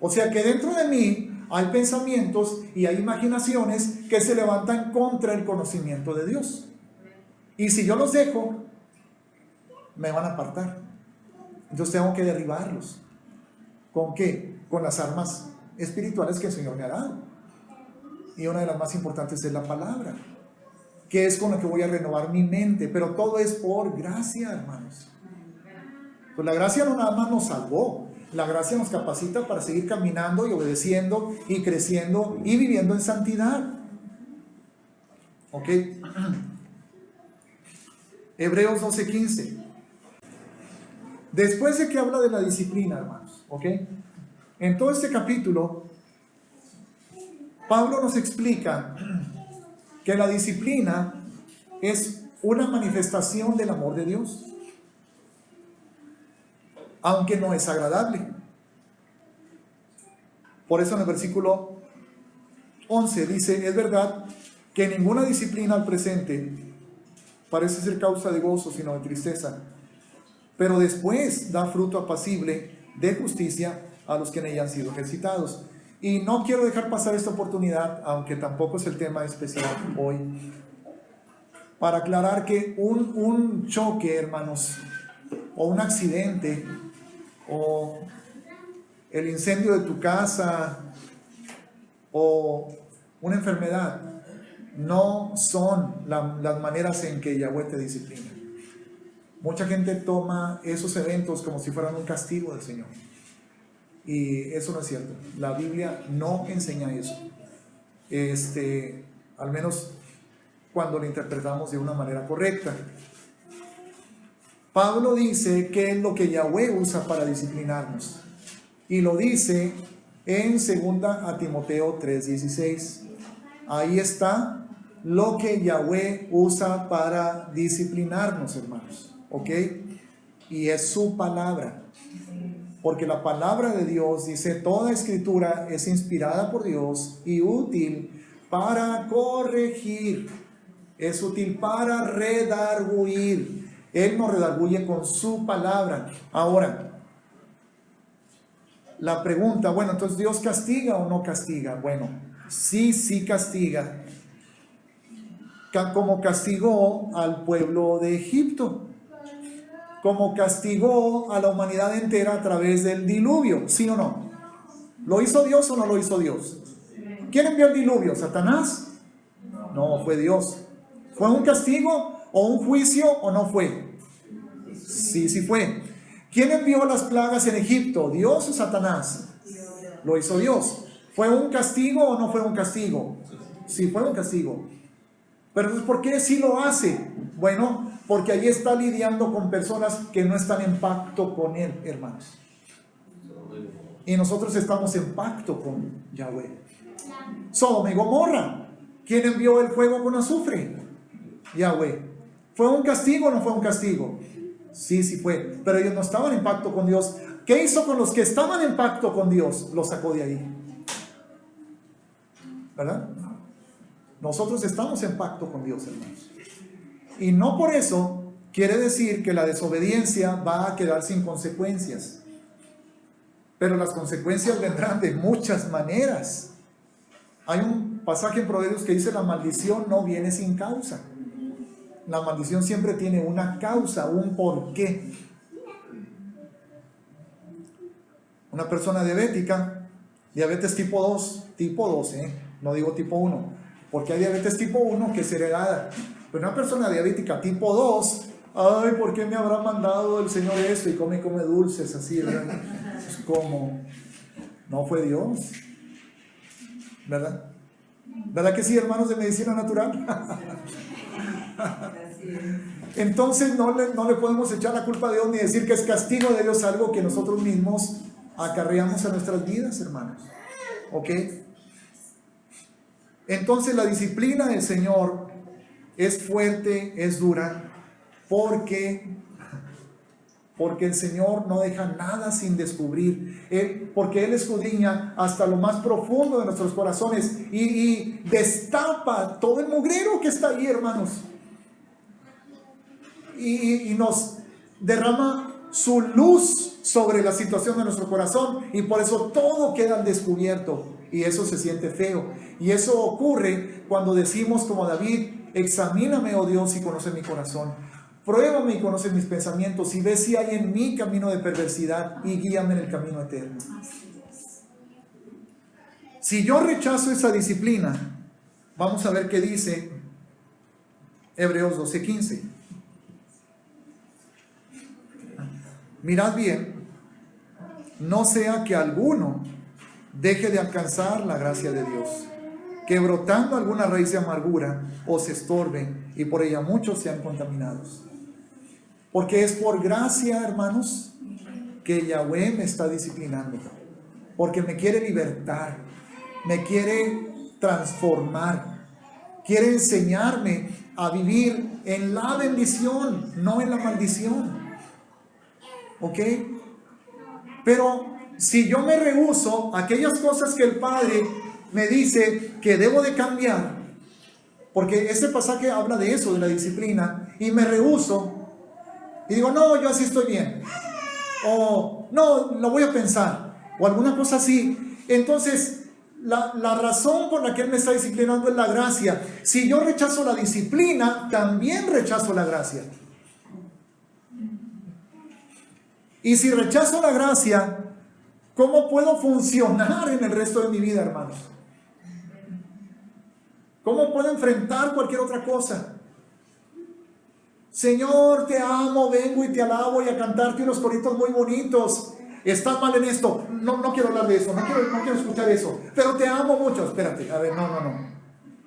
O sea que dentro de mí hay pensamientos y hay imaginaciones que se levantan contra el conocimiento de Dios. Y si yo los dejo, me van a apartar. Entonces tengo que derribarlos. ¿Con qué? Con las armas espirituales que el Señor me ha dado. Y una de las más importantes es la palabra, que es con la que voy a renovar mi mente. Pero todo es por gracia, hermanos. Pues la gracia no nada más nos salvó. La gracia nos capacita para seguir caminando y obedeciendo y creciendo y viviendo en santidad. ¿Ok? Hebreos 12:15. Después de que habla de la disciplina, hermanos, ¿ok? En todo este capítulo, Pablo nos explica que la disciplina es una manifestación del amor de Dios, aunque no es agradable. Por eso en el versículo 11 dice: es verdad que ninguna disciplina al presente parece ser causa de gozo, sino de tristeza, pero después da fruto apacible de justicia a los que en ella han sido ejercitados. Y no quiero dejar pasar esta oportunidad, aunque tampoco es el tema especial hoy, para aclarar que un choque, hermanos, o un accidente, o el incendio de tu casa, o una enfermedad, no son las maneras en que Yahweh te disciplina. Mucha gente toma esos eventos como si fueran un castigo del Señor. Y eso no es cierto. La Biblia no enseña eso. Al menos cuando lo interpretamos de una manera correcta. Pablo dice qué es lo que Yahweh usa para disciplinarnos. Y lo dice en 2 Timoteo 3:16. Ahí está lo que Yahweh usa para disciplinarnos, hermanos. ¿Ok? Y es su palabra. Porque la palabra de Dios dice, toda escritura es inspirada por Dios y útil para corregir. Es útil para redarguir. Él nos redarguye con su palabra. Ahora, la pregunta, bueno, entonces ¿Dios castiga o no castiga? Bueno, sí castiga. Como castigó al pueblo de Egipto. Como castigó a la humanidad entera a través del diluvio, ¿sí o no? ¿Lo hizo Dios o no lo hizo Dios? ¿Quién envió el diluvio? ¿Satanás? No, fue Dios. ¿Fue un castigo o un juicio o no fue? Sí fue. ¿Quién envió las plagas en Egipto? ¿Dios o Satanás? Lo hizo Dios. ¿Fue un castigo o no fue un castigo? Sí, fue un castigo. Pero entonces, ¿por qué sí lo hace? Bueno, porque ahí está lidiando con personas que no están en pacto con Él, hermanos. Y nosotros estamos en pacto con Yahweh. Sodoma y Gomorra. ¿Quién envió el fuego con azufre? Yahweh. ¿Fue un castigo o no fue un castigo? Sí fue. Pero ellos no estaban en pacto con Dios. ¿Qué hizo con los que estaban en pacto con Dios? Los sacó de ahí. ¿Verdad? Nosotros estamos en pacto con Dios, hermanos. Y no por eso quiere decir que la desobediencia va a quedar sin consecuencias. Pero las consecuencias vendrán de muchas maneras. Hay un pasaje en Proverbios que dice: la maldición no viene sin causa. La maldición siempre tiene una causa, un porqué. Una persona diabética, diabetes tipo 2, no digo tipo 1, porque hay diabetes tipo 1 que es heredada. Pero una persona diabética tipo 2, ay, ¿por qué me habrá mandado el Señor esto? Y come dulces así, ¿verdad? Pues como, no fue Dios, ¿verdad? ¿Verdad que sí, hermanos de medicina natural? Entonces no le podemos echar la culpa a Dios ni decir que es castigo de Dios algo que nosotros mismos acarreamos a nuestras vidas, hermanos. ¿Ok? Entonces la disciplina del Señor es fuerte, es dura, porque el Señor no deja nada sin descubrir. Porque Él escudriña hasta lo más profundo de nuestros corazones y destapa todo el mugrero que está ahí, hermanos. Y nos derrama su luz sobre la situación de nuestro corazón, y por eso todo queda al descubierto, y eso se siente feo. Y eso ocurre cuando decimos como David: examíname, oh Dios, y conoce mi corazón, pruébame y conoce mis pensamientos, y ve si hay en mí camino de perversidad, y guíame en el camino eterno. Si yo rechazo esa disciplina, vamos a ver qué dice Hebreos 12:15. Mirad bien, no sea que alguno deje de alcanzar la gracia de Dios, que brotando alguna raíz de amargura os estorbe, y por ella muchos sean contaminados. Porque es por gracia, hermanos, que Yahweh me está disciplinando, porque me quiere libertar, me quiere transformar, quiere enseñarme a vivir en la bendición, no en la maldición. ¿Ok? Pero si yo me rehúso a aquellas cosas que el Padre me dice que debo de cambiar, porque este pasaje habla de eso, de la disciplina, y me rehúso y digo: no, yo así estoy bien, o no, lo voy a pensar, o alguna cosa así. Entonces la razón por la que Él me está disciplinando es la gracia. Si yo rechazo la disciplina, también rechazo la gracia. Y si rechazo la gracia, ¿cómo puedo funcionar en el resto de mi vida, hermanos? ¿Cómo puedo enfrentar cualquier otra cosa? Señor, te amo, vengo y te alabo y a cantarte unos coritos muy bonitos. ¿Estás mal en esto? no quiero hablar de eso, no quiero escuchar eso, pero te amo mucho. Espérate, a ver, no.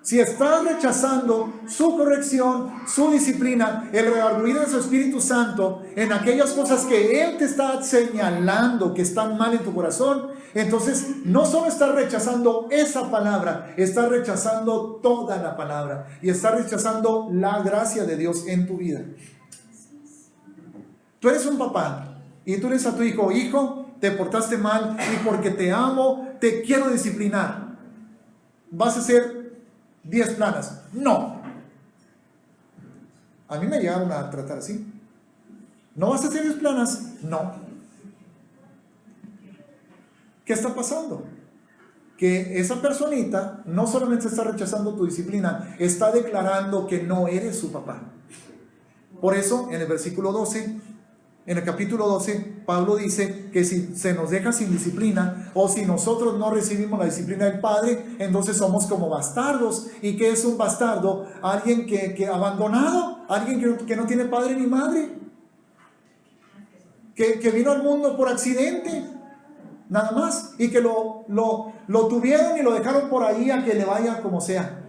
Si estás rechazando su corrección, su disciplina, el redarguir de su Espíritu Santo en aquellas cosas que Él te está señalando que están mal en tu corazón, entonces no solo estás rechazando esa palabra, estás rechazando toda la palabra y estás rechazando la gracia de Dios en tu vida. Tú eres un papá y tú eres a tu hijo: hijo, te portaste mal y porque te amo, te quiero disciplinar. Vas a hacer 10 planas. No. A mí me llegaron a tratar así. ¿No vas a hacer 10 planas? No. ¿Qué está pasando? Que esa personita no solamente está rechazando tu disciplina, está declarando que no eres su papá. Por eso, en el versículo 12, en el capítulo 12, Pablo dice que si se nos deja sin disciplina, o si nosotros no recibimos la disciplina del Padre, entonces somos como bastardos. ¿Y qué es un bastardo? Alguien que abandonado, alguien que no tiene padre ni madre, que vino al mundo por accidente, nada más, y que lo tuvieron y lo dejaron por ahí a que le vaya como sea.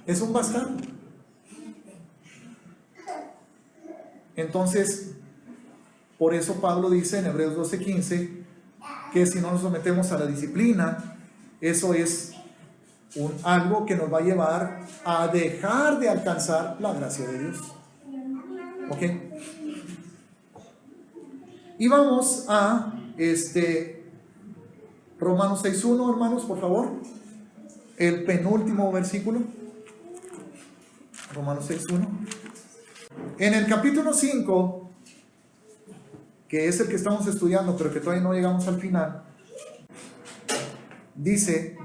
Es un bastardo. Entonces, por eso Pablo dice en Hebreos 12:15 que si no nos sometemos a la disciplina, eso es algo que nos va a llevar a dejar de alcanzar la gracia de Dios. ¿Ok? Y vamos a Romanos 6:1, hermanos, por favor. El penúltimo versículo. Romanos 6:1. En el capítulo 5, que es el que estamos estudiando, pero que todavía no llegamos al final, dice,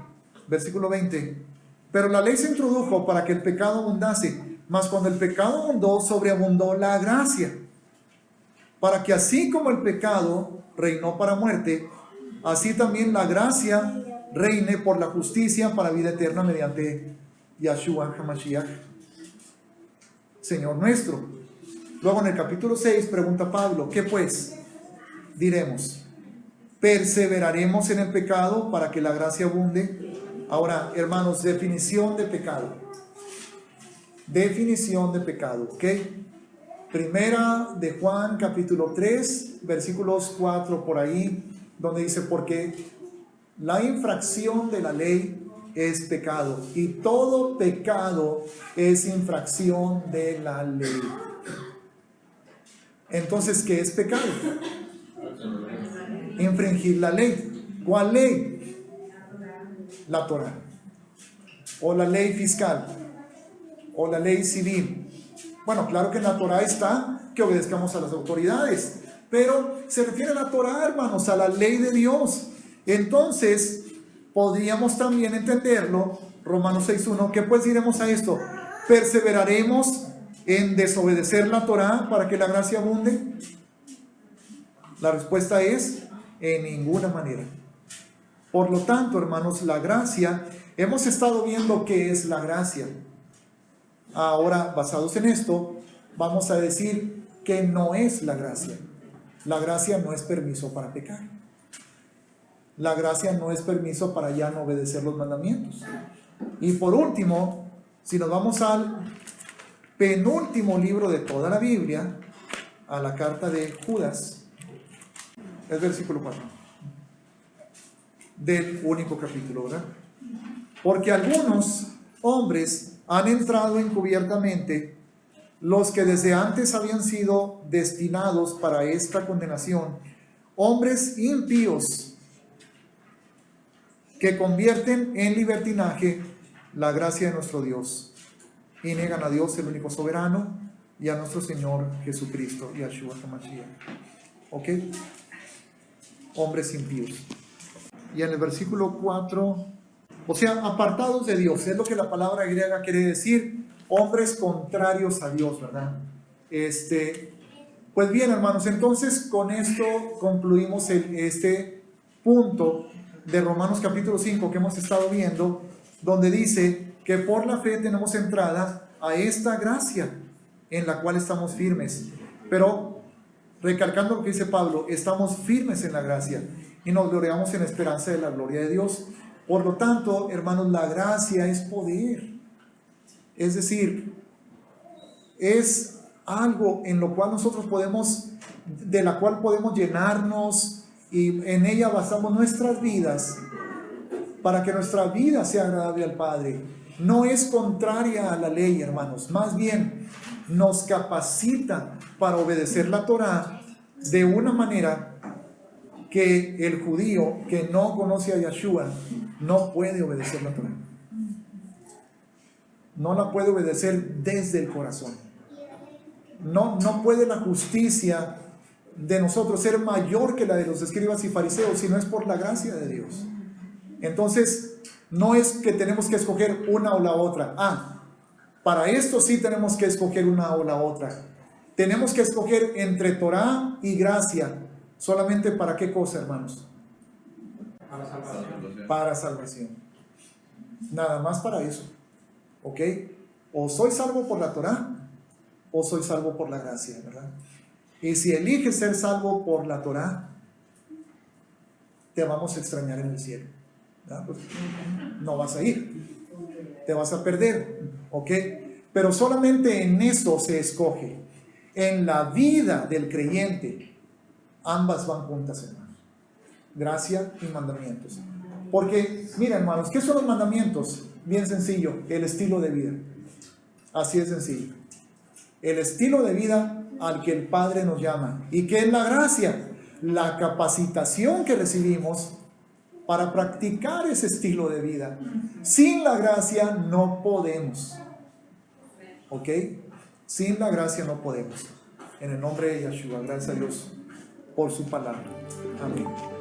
versículo 20: pero la ley se introdujo para que el pecado abundase, mas cuando el pecado abundó, sobreabundó la gracia, para que así como el pecado reinó para muerte, así también la gracia reine por la justicia para vida eterna mediante Yahshua HaMashiach, Señor nuestro. Luego en el capítulo 6 pregunta Pablo: ¿qué pues diremos? ¿Perseveraremos en el pecado para que la gracia abunde? Ahora, hermanos, definición de pecado. Definición de pecado, ¿ok? Primera de Juan, capítulo 3, versículos 4 por ahí, donde dice: porque la infracción de la ley es pecado, y todo pecado es infracción de la ley. Entonces, ¿qué es pecado? Infringir la ley. ¿Cuál ley? La Torah, o la ley fiscal, o la ley civil. Bueno, claro que en la Torah está que obedezcamos a las autoridades, pero se refiere a la Torah, hermanos, a la ley de Dios. Entonces, podríamos también entenderlo, Romanos 6:1, ¿qué pues diremos a esto? ¿Perseveraremos en desobedecer la Torah para que la gracia abunde? La respuesta es: en ninguna manera. Por lo tanto, hermanos, la gracia, hemos estado viendo qué es la gracia. Ahora, basados en esto, vamos a decir que no es la gracia. La gracia no es permiso para pecar. La gracia no es permiso para ya no obedecer los mandamientos. Y por último, si nos vamos al penúltimo libro de toda la Biblia, a la carta de Judas, el versículo 4 del único capítulo, ¿verdad? Porque algunos hombres han entrado encubiertamente, los que desde antes habían sido destinados para esta condenación, hombres impíos que convierten en libertinaje la gracia de nuestro Dios y niegan a Dios, el único soberano, y a nuestro Señor Jesucristo, Yahshua HaMashiach. ¿Ok? Hombres impíos. Y en el versículo 4, o sea, apartados de Dios, es lo que la palabra griega quiere decir, hombres contrarios a Dios, ¿verdad? Pues bien, hermanos, entonces con esto concluimos este punto de Romanos capítulo 5 que hemos estado viendo, donde dice que por la fe tenemos entrada a esta gracia en la cual estamos firmes. Pero recalcando lo que dice Pablo, estamos firmes en la gracia. y nos gloriamos en la esperanza de la gloria de Dios. Por lo tanto, hermanos, la gracia es poder. Es decir, es algo en lo cual nosotros podemos, de la cual podemos llenarnos, y en ella basamos nuestras vidas para que nuestra vida sea agradable al Padre. No es contraria a la ley, hermanos, más bien nos capacita para obedecer la Torá de una manera que el judío que no conoce a Yeshua no puede obedecer la Torá. No la puede obedecer desde el corazón. No puede la justicia de nosotros ser mayor que la de los escribas y fariseos, si no es por la gracia de Dios. Entonces, no es que tenemos que escoger una o la otra. Para esto sí tenemos que escoger una o la otra. Tenemos que escoger entre Torá y gracia. ¿Solamente para qué cosa, hermanos? Para salvación. Para salvación. Nada más para eso. ¿Ok? O soy salvo por la Torá, o soy salvo por la gracia, ¿verdad? Y si eliges ser salvo por la Torá, te vamos a extrañar en el cielo. Pues no vas a ir, te vas a perder, ¿ok? Pero solamente en eso se escoge. En la vida del creyente, ambas van juntas, hermanos. Gracia y mandamientos. Porque, mira, hermanos, ¿qué son los mandamientos? Bien sencillo, el estilo de vida. Así es sencillo. El estilo de vida al que el Padre nos llama. ¿Y qué es la gracia? La capacitación que recibimos para practicar ese estilo de vida. Sin la gracia no podemos. ¿Ok? Sin la gracia no podemos. En el nombre de Yeshua, gracias a Dios por su palabra. Amén.